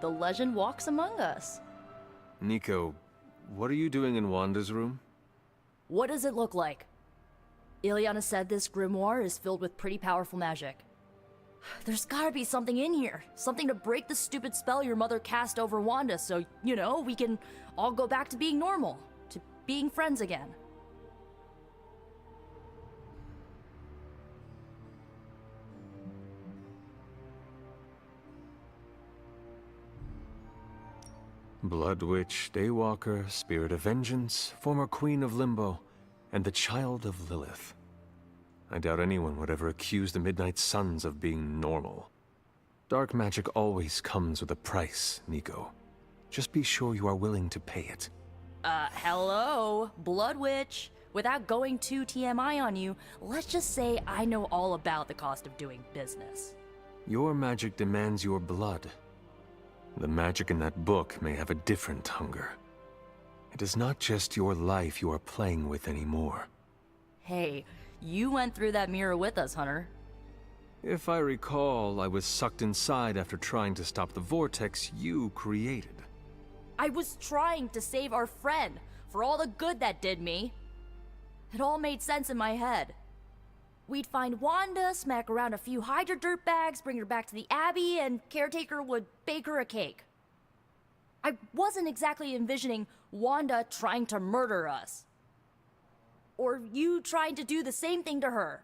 the legend walks among us. Nico, what are you doing in Wanda's room? What does it look like? Ileana said this grimoire is filled with pretty powerful magic. There's gotta be something in here. Something to break the stupid spell your mother cast over Wanda so, you know, we can all go back to being normal. To being friends again. Blood Witch, Daywalker, Spirit of Vengeance, former Queen of Limbo, and the Child of Lilith. I doubt anyone would ever accuse the Midnight Suns of being normal. Dark magic always comes with a price, Nico. Just be sure you are willing to pay it. Hello, Blood Witch. Without going too TMI on you, let's just say I know all about the cost of doing business. Your magic demands your blood. The magic in that book may have a different hunger. It is not just your life you are playing with anymore. Hey, you went through that mirror with us, Hunter. If I recall, I was sucked inside after trying to stop the vortex you created. I was trying to save our friend, for all the good that did me. It all made sense in my head. We'd find Wanda, smack around a few Hydra dirtbags, bring her back to the Abbey, and Caretaker would bake her a cake. I wasn't exactly envisioning Wanda trying to murder us. Or you trying to do the same thing to her.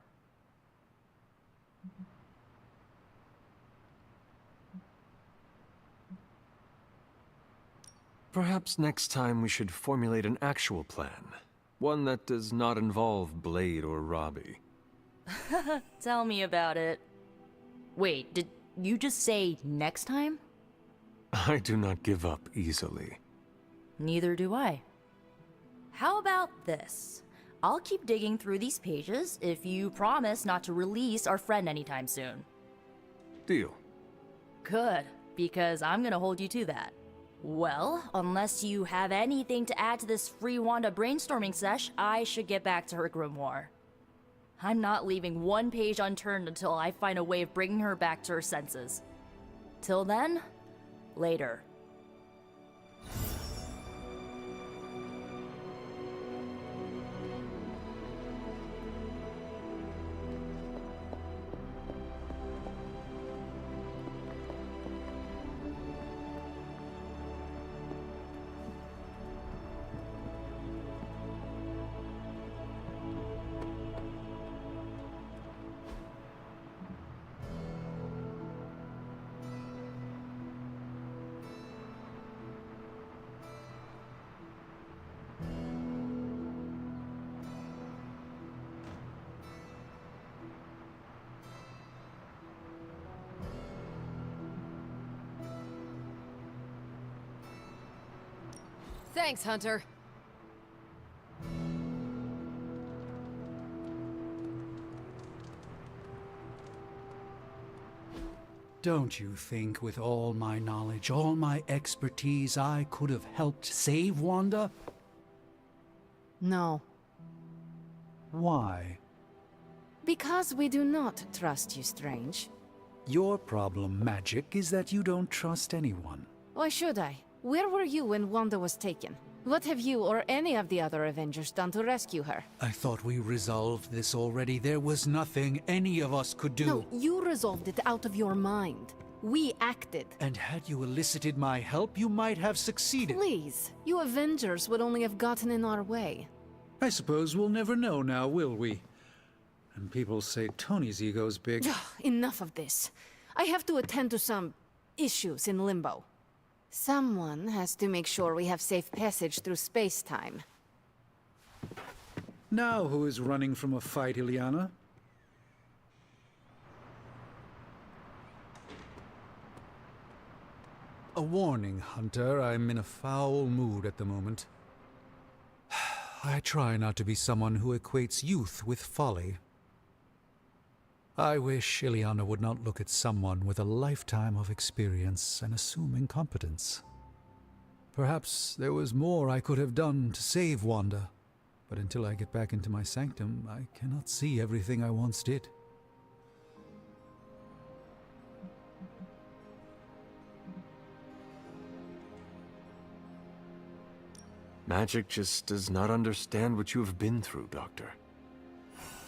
Perhaps next time we should formulate an actual plan. One that does not involve Blade or Robbie. Tell me about it. Wait, did you just say next time? I do not give up easily. Neither do I. How about this? I'll keep digging through these pages if you promise not to release our friend anytime soon. Deal. Good, because I'm gonna hold you to that. Well, unless you have anything to add to this free Wanda brainstorming sesh, I should get back to her grimoire. I'm not leaving one page unturned until I find a way of bringing her back to her senses. Till then, later. Thanks, Hunter. Don't you think with all my knowledge, all my expertise, I could have helped save Wanda? No. Why? Because we do not trust you, Strange. Your problem, Magic, is that you don't trust anyone. Why should I? Where were you when Wanda was taken? What have you or any of the other Avengers done to rescue her? I thought we resolved this already. There was nothing any of us could do. No, you resolved it out of your mind. We acted. And had you elicited my help, you might have succeeded. Please, you Avengers would only have gotten in our way. I suppose we'll never know now, will we? And people say Tony's ego's big. Enough of this. I have to attend to some issues in Limbo. Someone has to make sure we have safe passage through space-time. Now who is running from a fight, Ileana? A warning, Hunter. I'm in a foul mood at the moment. I try not to be someone who equates youth with folly. I wish Ileana would not look at someone with a lifetime of experience and assume incompetence. Perhaps there was more I could have done to save Wanda, but until I get back into my sanctum, I cannot see everything I once did. Magic just does not understand what you have been through, Doctor.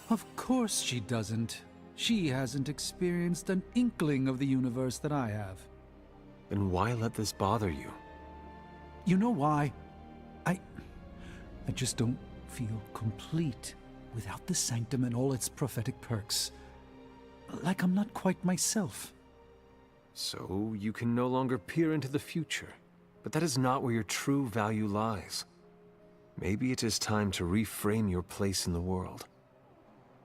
Of course she doesn't. She hasn't experienced an inkling of the universe that I have. Then why let this bother you? You know why? I just don't feel complete without the sanctum and all its prophetic perks. Like I'm not quite myself. So you can no longer peer into the future. But that is not where your true value lies. Maybe it is time to reframe your place in the world.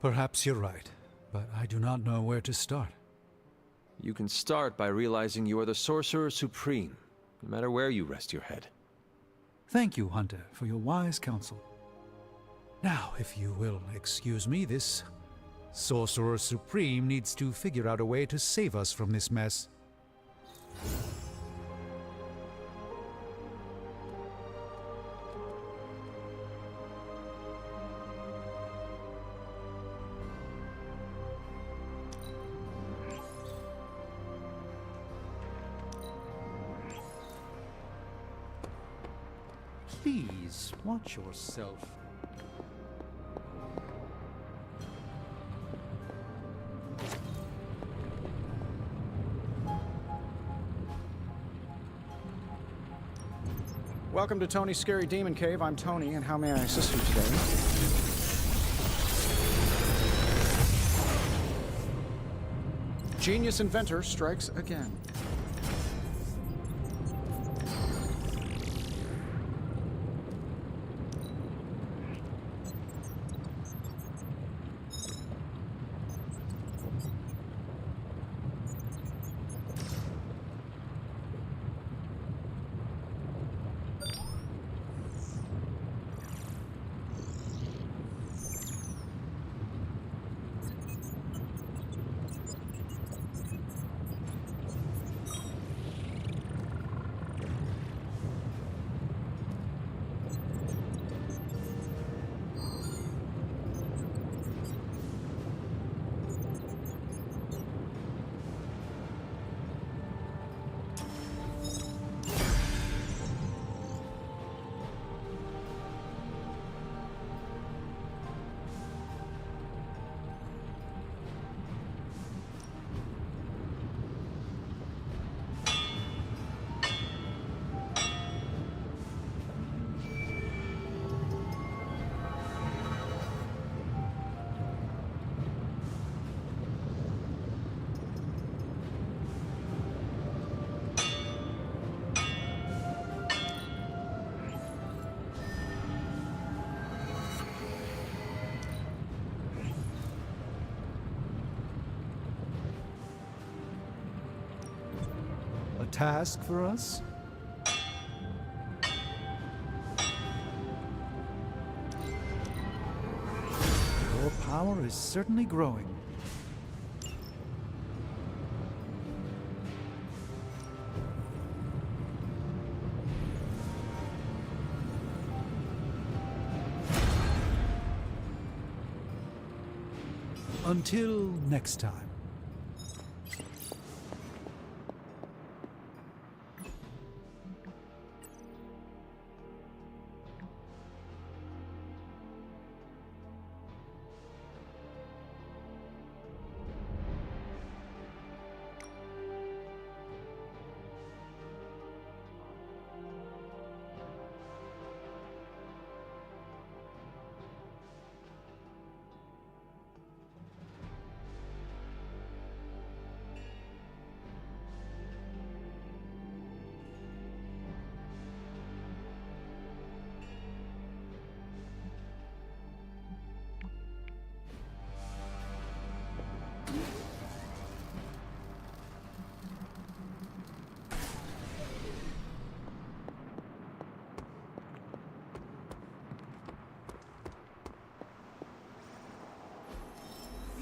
Perhaps you're right, but I do not know where to start. You can start by realizing you are the Sorcerer Supreme, no matter where you rest your head. Thank you, Hunter, for your wise counsel. Now, if you will excuse me, this Sorcerer Supreme needs to figure out a way to save us from this mess. Please, watch yourself. Welcome to Tony's Scary Demon Cave. I'm Tony, and how may I assist you today? Genius Inventor strikes again. A task for us? Your power is certainly growing. Until next time.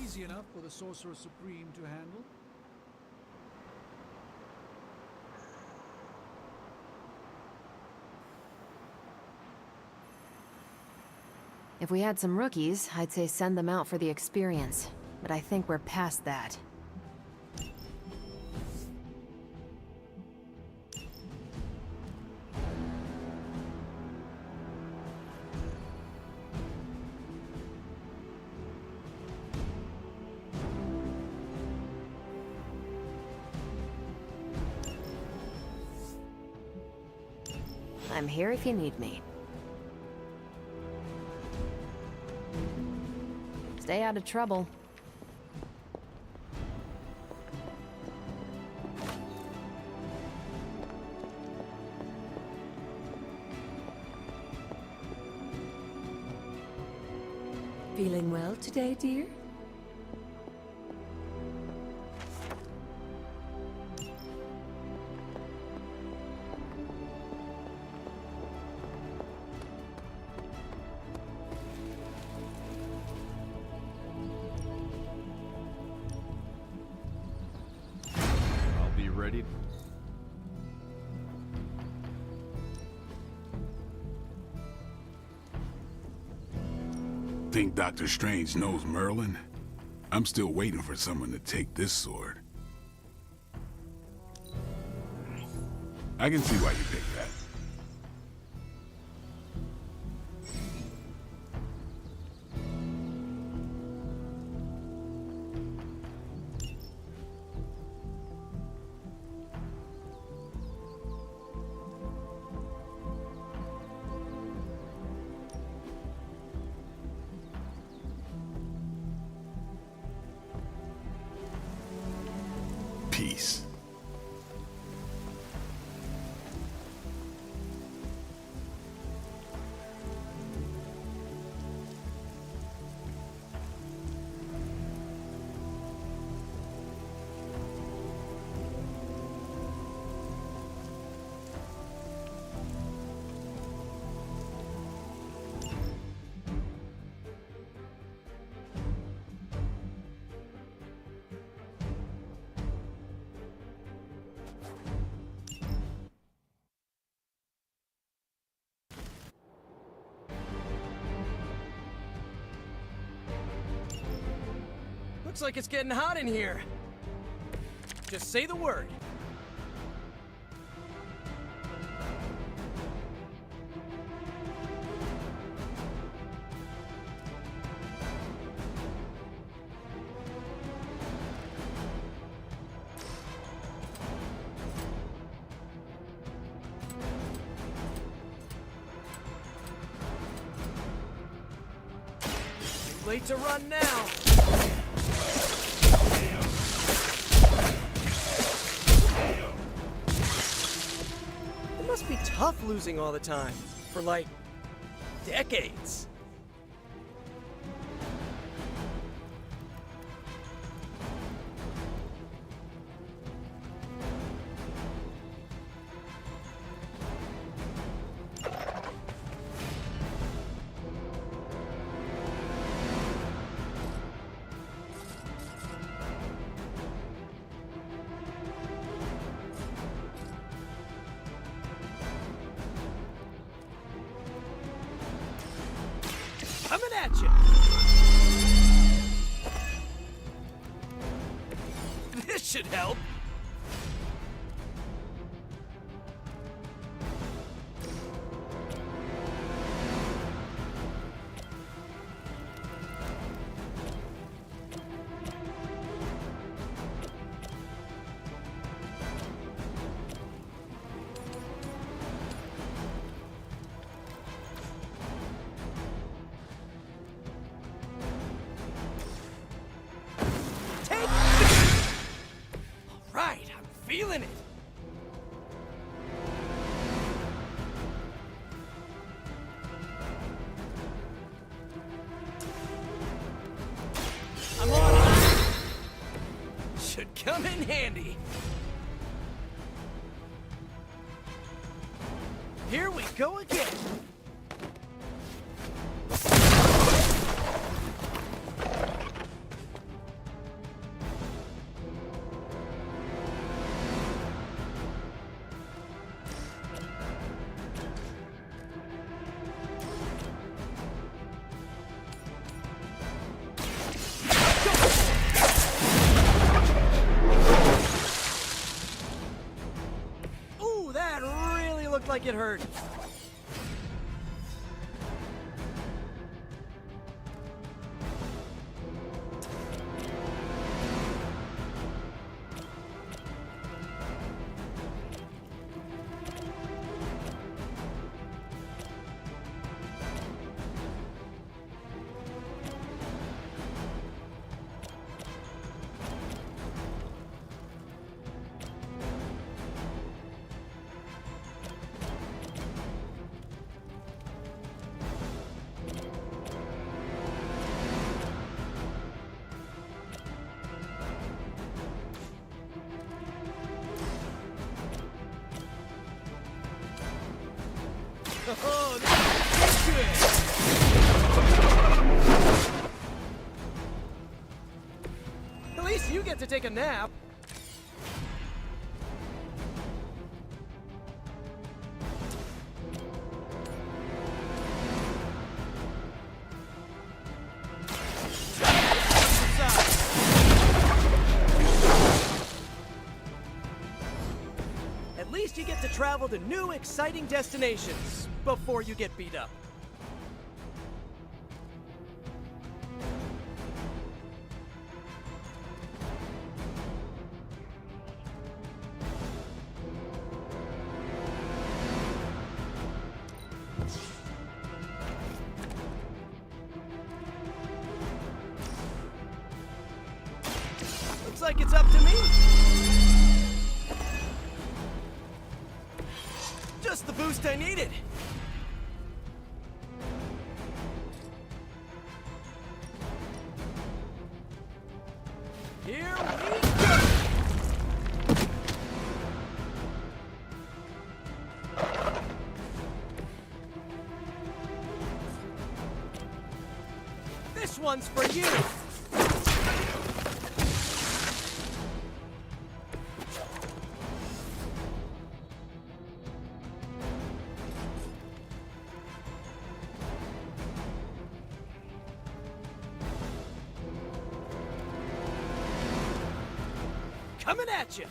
Easy enough for the Sorcerer Supreme to handle. If we had some rookies, I'd say send them out for the experience. But I think we're past that. I'm here if you need me. Stay out of trouble. Feeling well today, dear? I'll be ready. Think Doctor Strange knows Merlin? I'm still waiting for someone to take this sword. I can see why you picked that. Peace. Looks like it's getting hot in here. Just say the word. Too late to run now. It must be tough losing all the time. For like, decades. Coming at you. This should help. Right, I'm feeling it. I'm on it. Should come in handy. Here we go again. Looked like it hurt. take a nap. At least you get to travel to new, exciting destinations before you get beat up. Looks like it's up to me. Just the boost I needed. Here we go. This one's for you. Coming at you.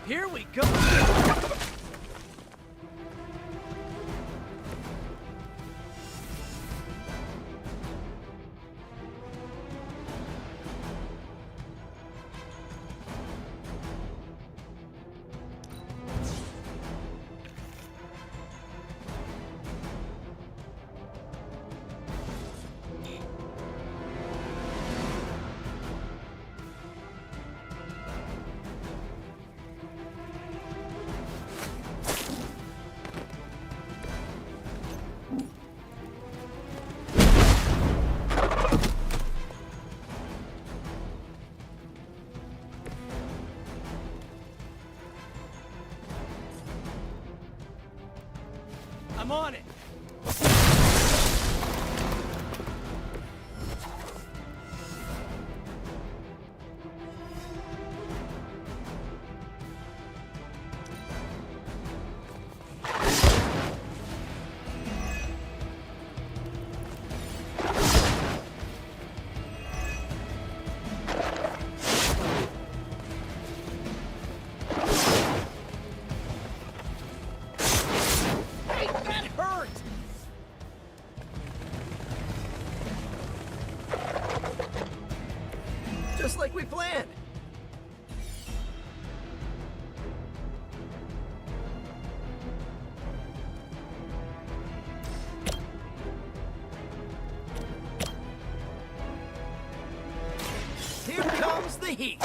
Here we go. I'm on it. Just like we planned. Here comes the heat.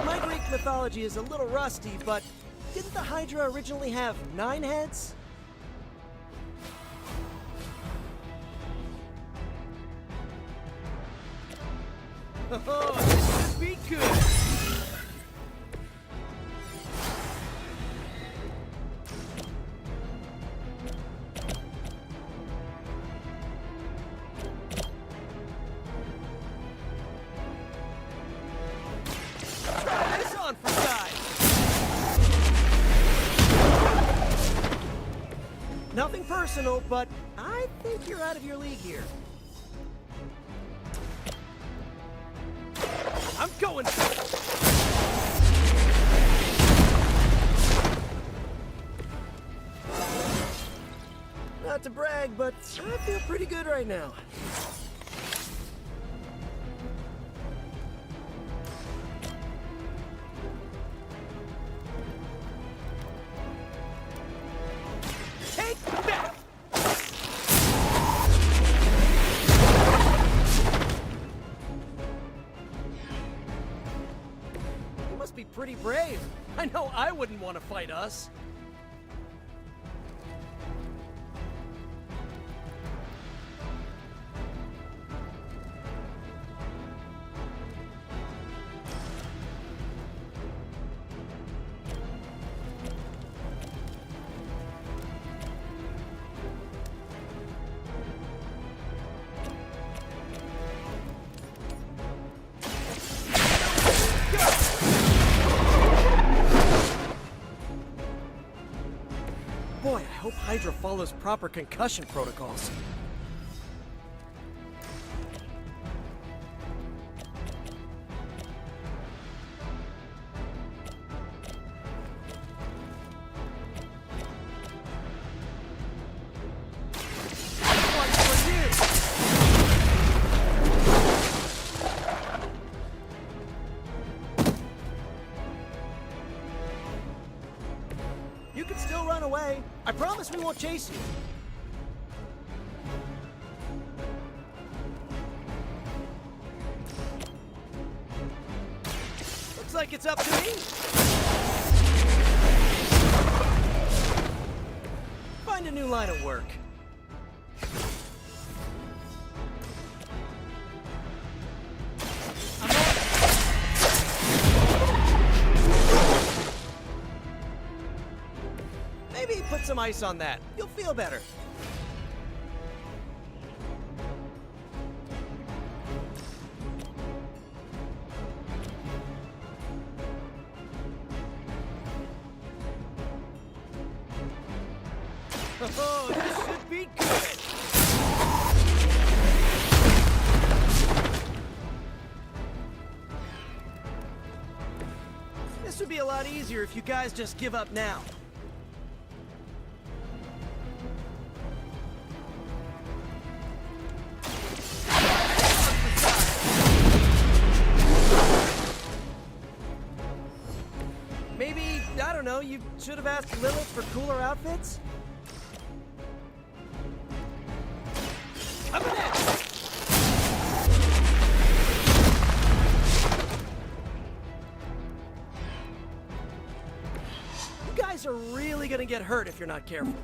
My Greek mythology is a little rusty, but didn't the Hydra originally have 9 heads? Oh, this should be good. Try this on for size. Nothing personal, but I think you're out of your league here. I'm going for it. Not to brag, but I feel pretty good right now. Take that! pretty brave. I know I wouldn't want to fight us. Boy, I hope Hydra follows proper concussion protocols. One for you! You can still run away. I promise we won't chase you. Looks like it's up to me. Find a new line of work. Maybe put some ice on that. You'll feel better. Oh, this should be good. This would be a lot easier if you guys just give up now. Maybe, I don't know, you should have asked Lilith for cooler outfits? Coming in! You guys are really gonna get hurt if you're not careful.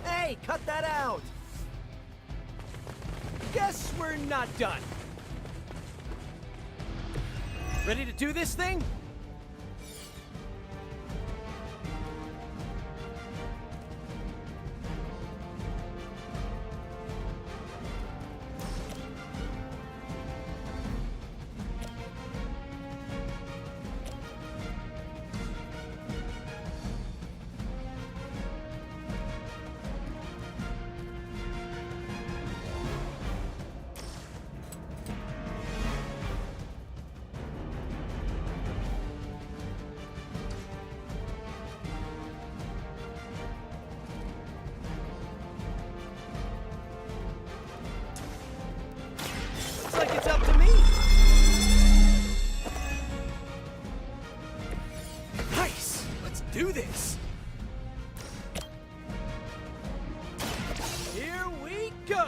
Hey, cut that out! Guess we're not done. Ready to do this thing? Looks like it's up to me. Nice! Let's do this! Here we go!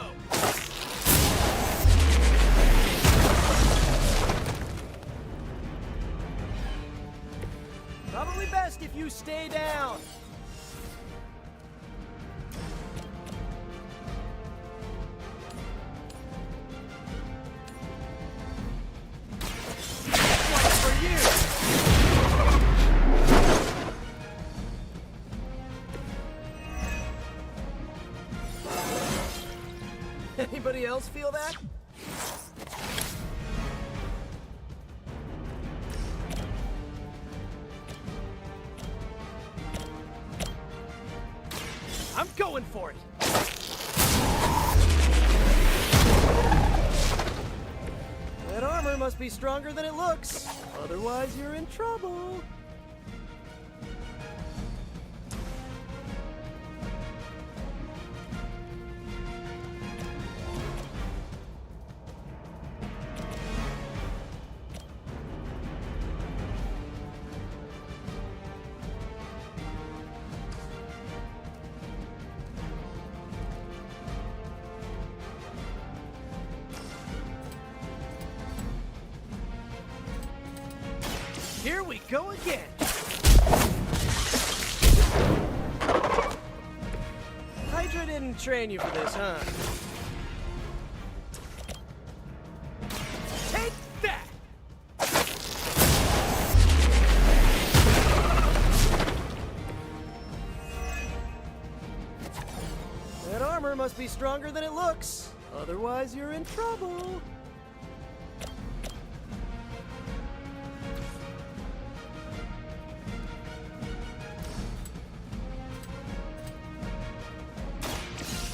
Probably best if you stay down. Anybody else feel that? I'm going for it. That armor armor must be stronger than it looks. Otherwise, you're in trouble. Here we go again. Hydra didn't train you for this, huh? Take that! That armor must be stronger than it looks. Otherwise, you're in trouble.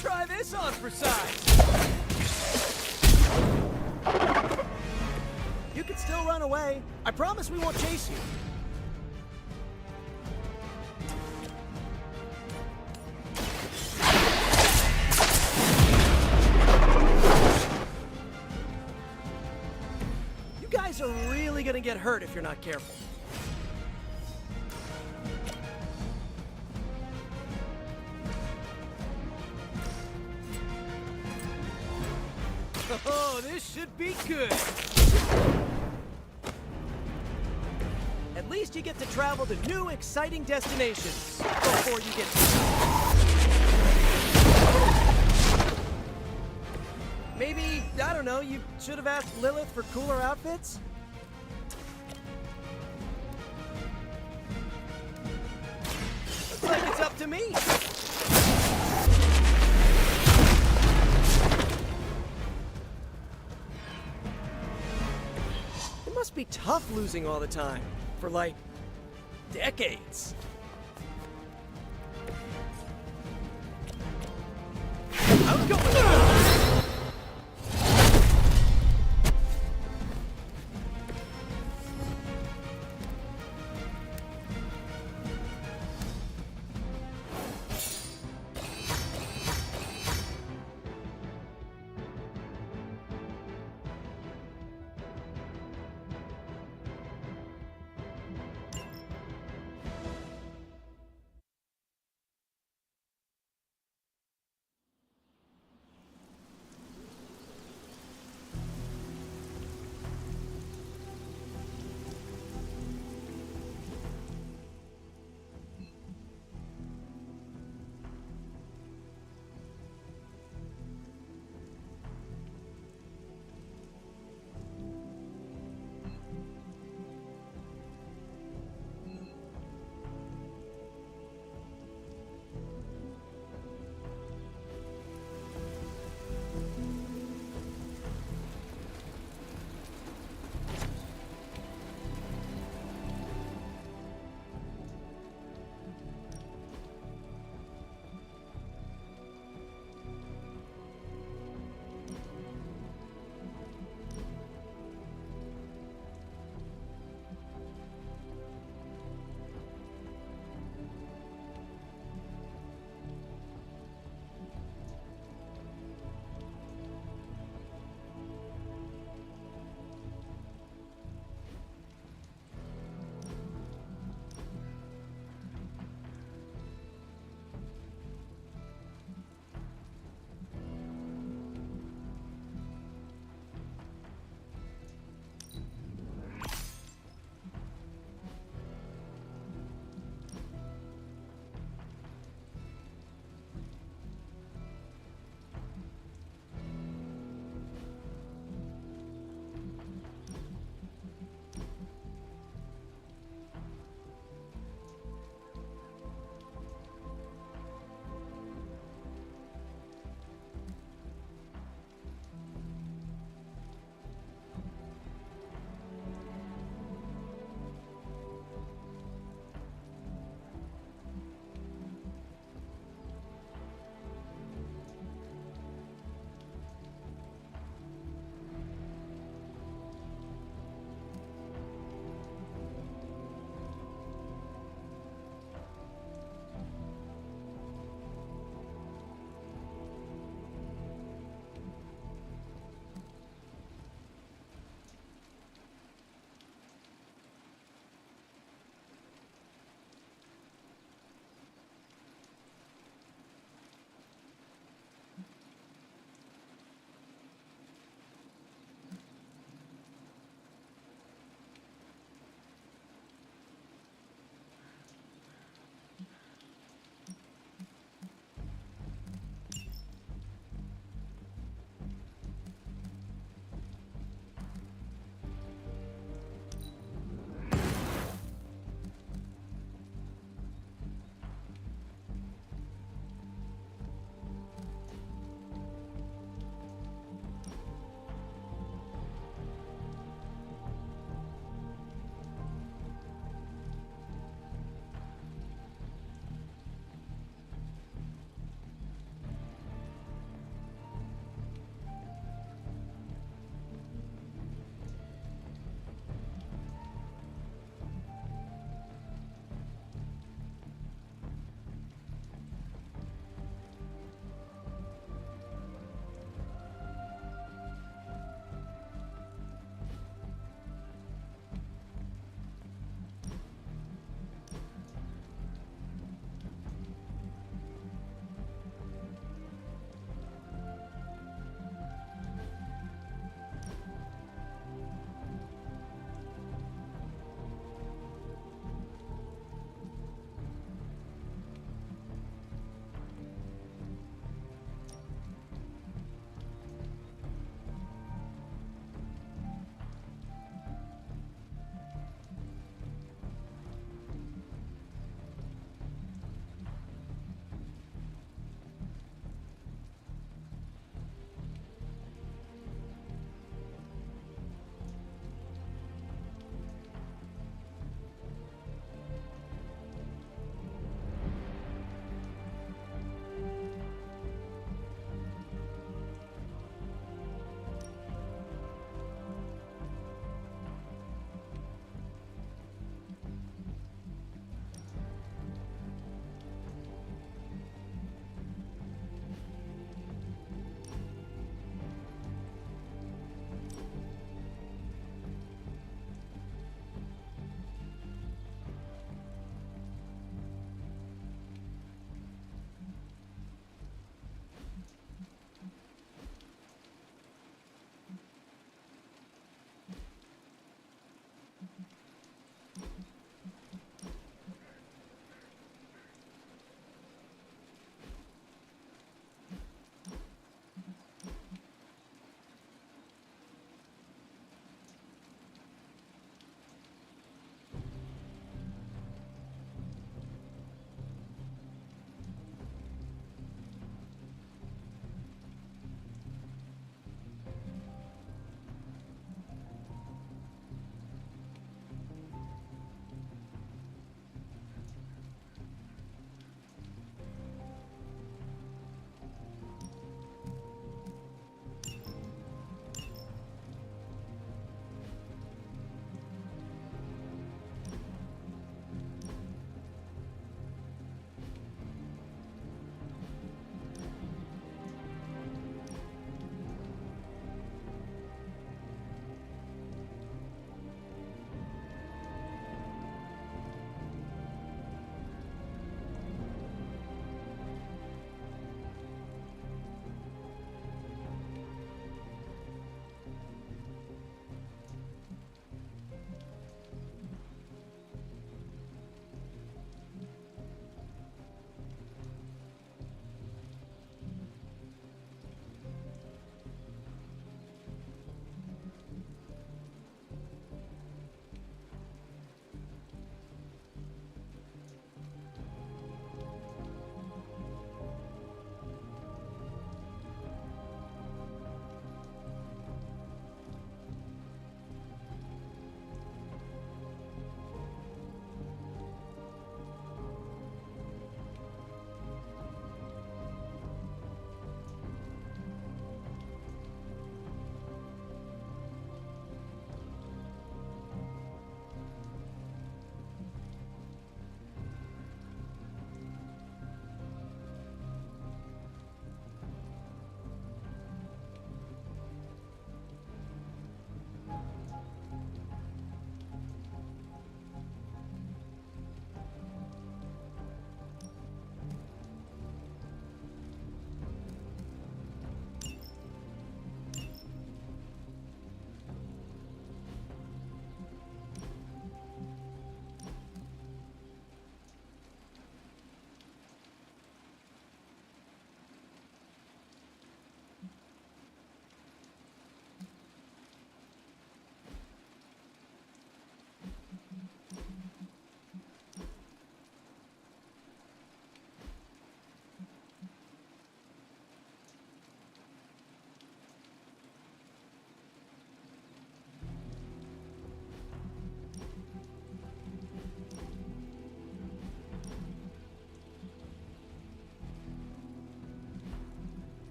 Try this on for size. You can still run away. I promise we won't chase you. You guys are really gonna get hurt if you're not careful. Oh, this should be good. At least you get to travel to new, exciting destinations before you get Maybe, I don't know, you should have asked Lilith for cooler outfits? Looks like it's up to me. It must be tough losing all the time, for like, decades. I'm going.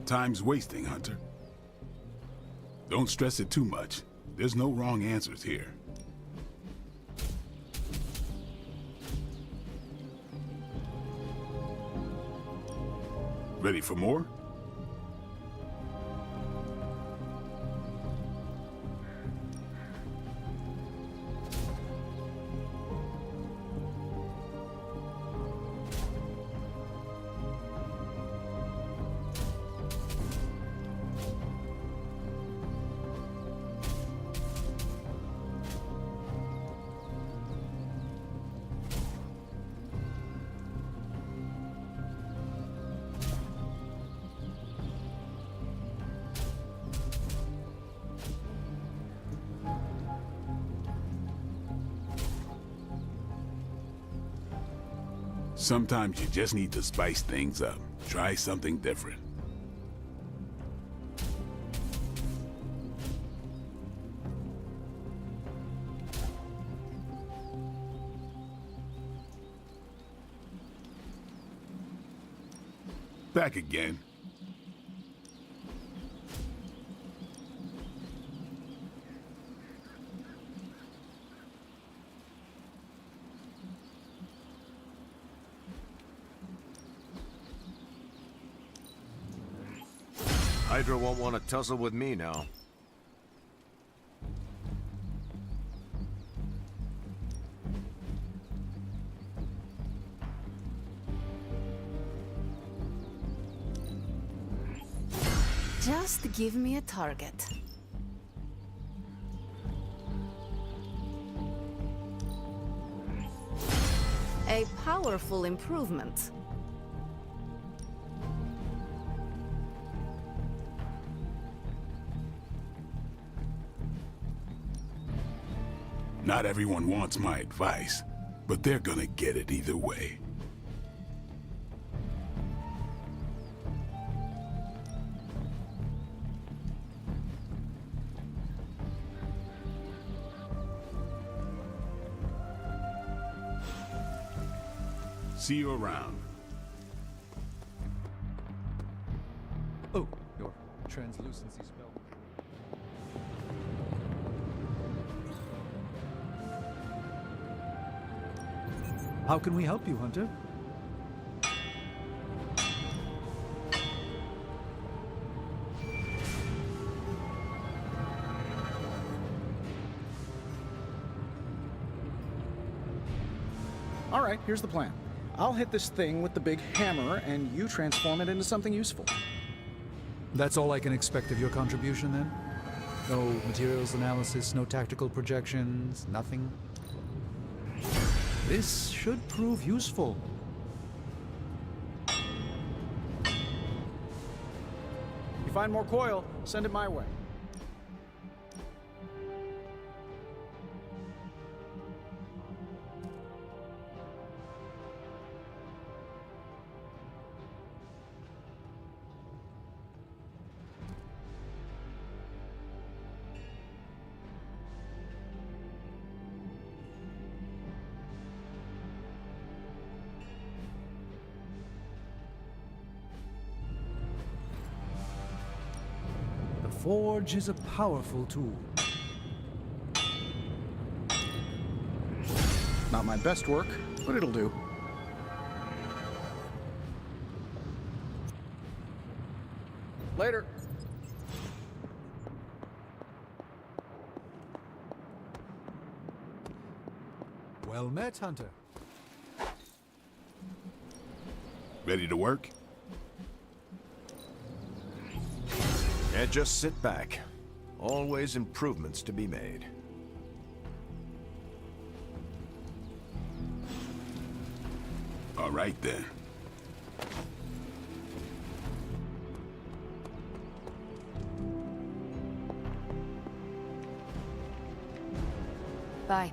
Time's wasting, Hunter. Don't stress it too much. There's no wrong answers here. Ready for more? Sometimes you just need to spice things up. Try something different. Back again. Hydra won't want to tussle with me now. Just give me a target. A powerful improvement. Not everyone wants my advice, but they're gonna get it either way. See you around. Oh, your translucency spell. How can we help you, Hunter? All right, here's the plan. I'll hit this thing with the big hammer, and you transform it into something useful. That's all I can expect of your contribution, then? No materials analysis, no tactical projections, nothing? This should prove useful. You find more coil, send it my way. The Forge is a powerful tool. Not my best work, but it'll do. Later. Well met, Hunter. Ready to work? And just sit back. Always improvements to be made. All right then. Bye.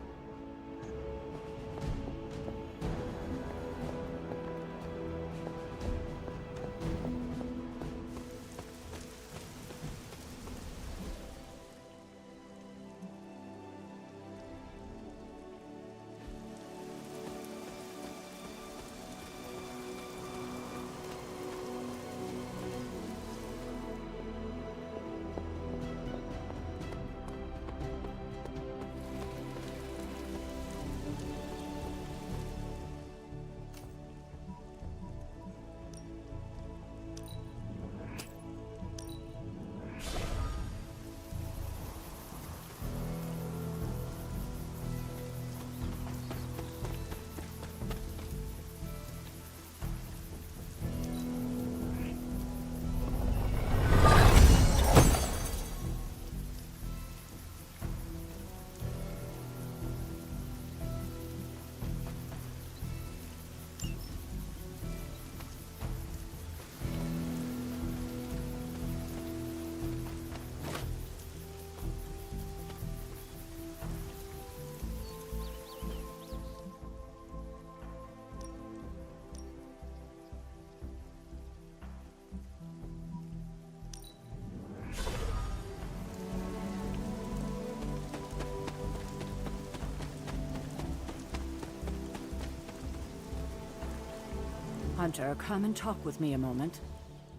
Hunter, come and talk with me a moment.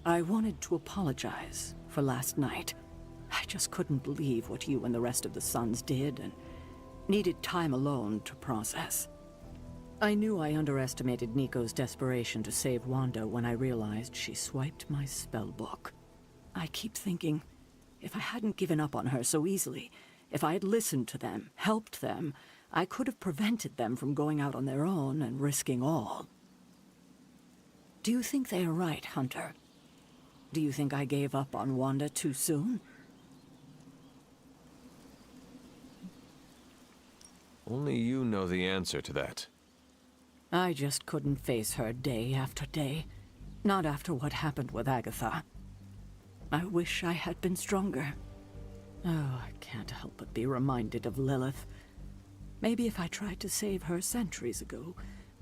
I wanted to apologize for last night. I just couldn't believe what you and the rest of the Sons did, and needed time alone to process. I knew I underestimated Nico's desperation to save Wanda when I realized she swiped my spellbook. I keep thinking, if I hadn't given up on her so easily, if I had listened to them, helped them, I could have prevented them from going out on their own and risking all. Do you think they are right, Hunter? Do you think I gave up on Wanda too soon? Only you know the answer to that. I just couldn't face her day after day. Not after what happened with Agatha. I wish I had been stronger. Oh, I can't help but be reminded of Lilith. Maybe if I tried to save her centuries ago,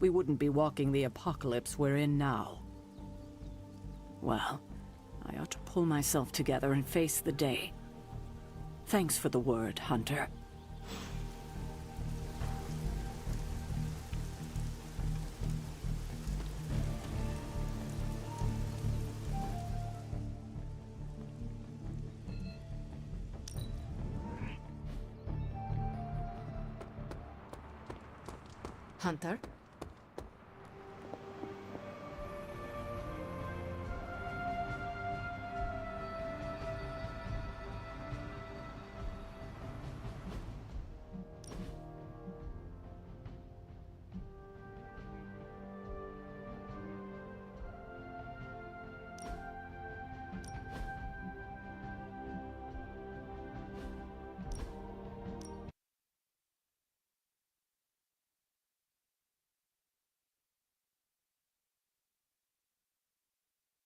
we wouldn't be walking the apocalypse we're in now. Well, I ought to pull myself together and face the day. Thanks for the word, Hunter. Hunter?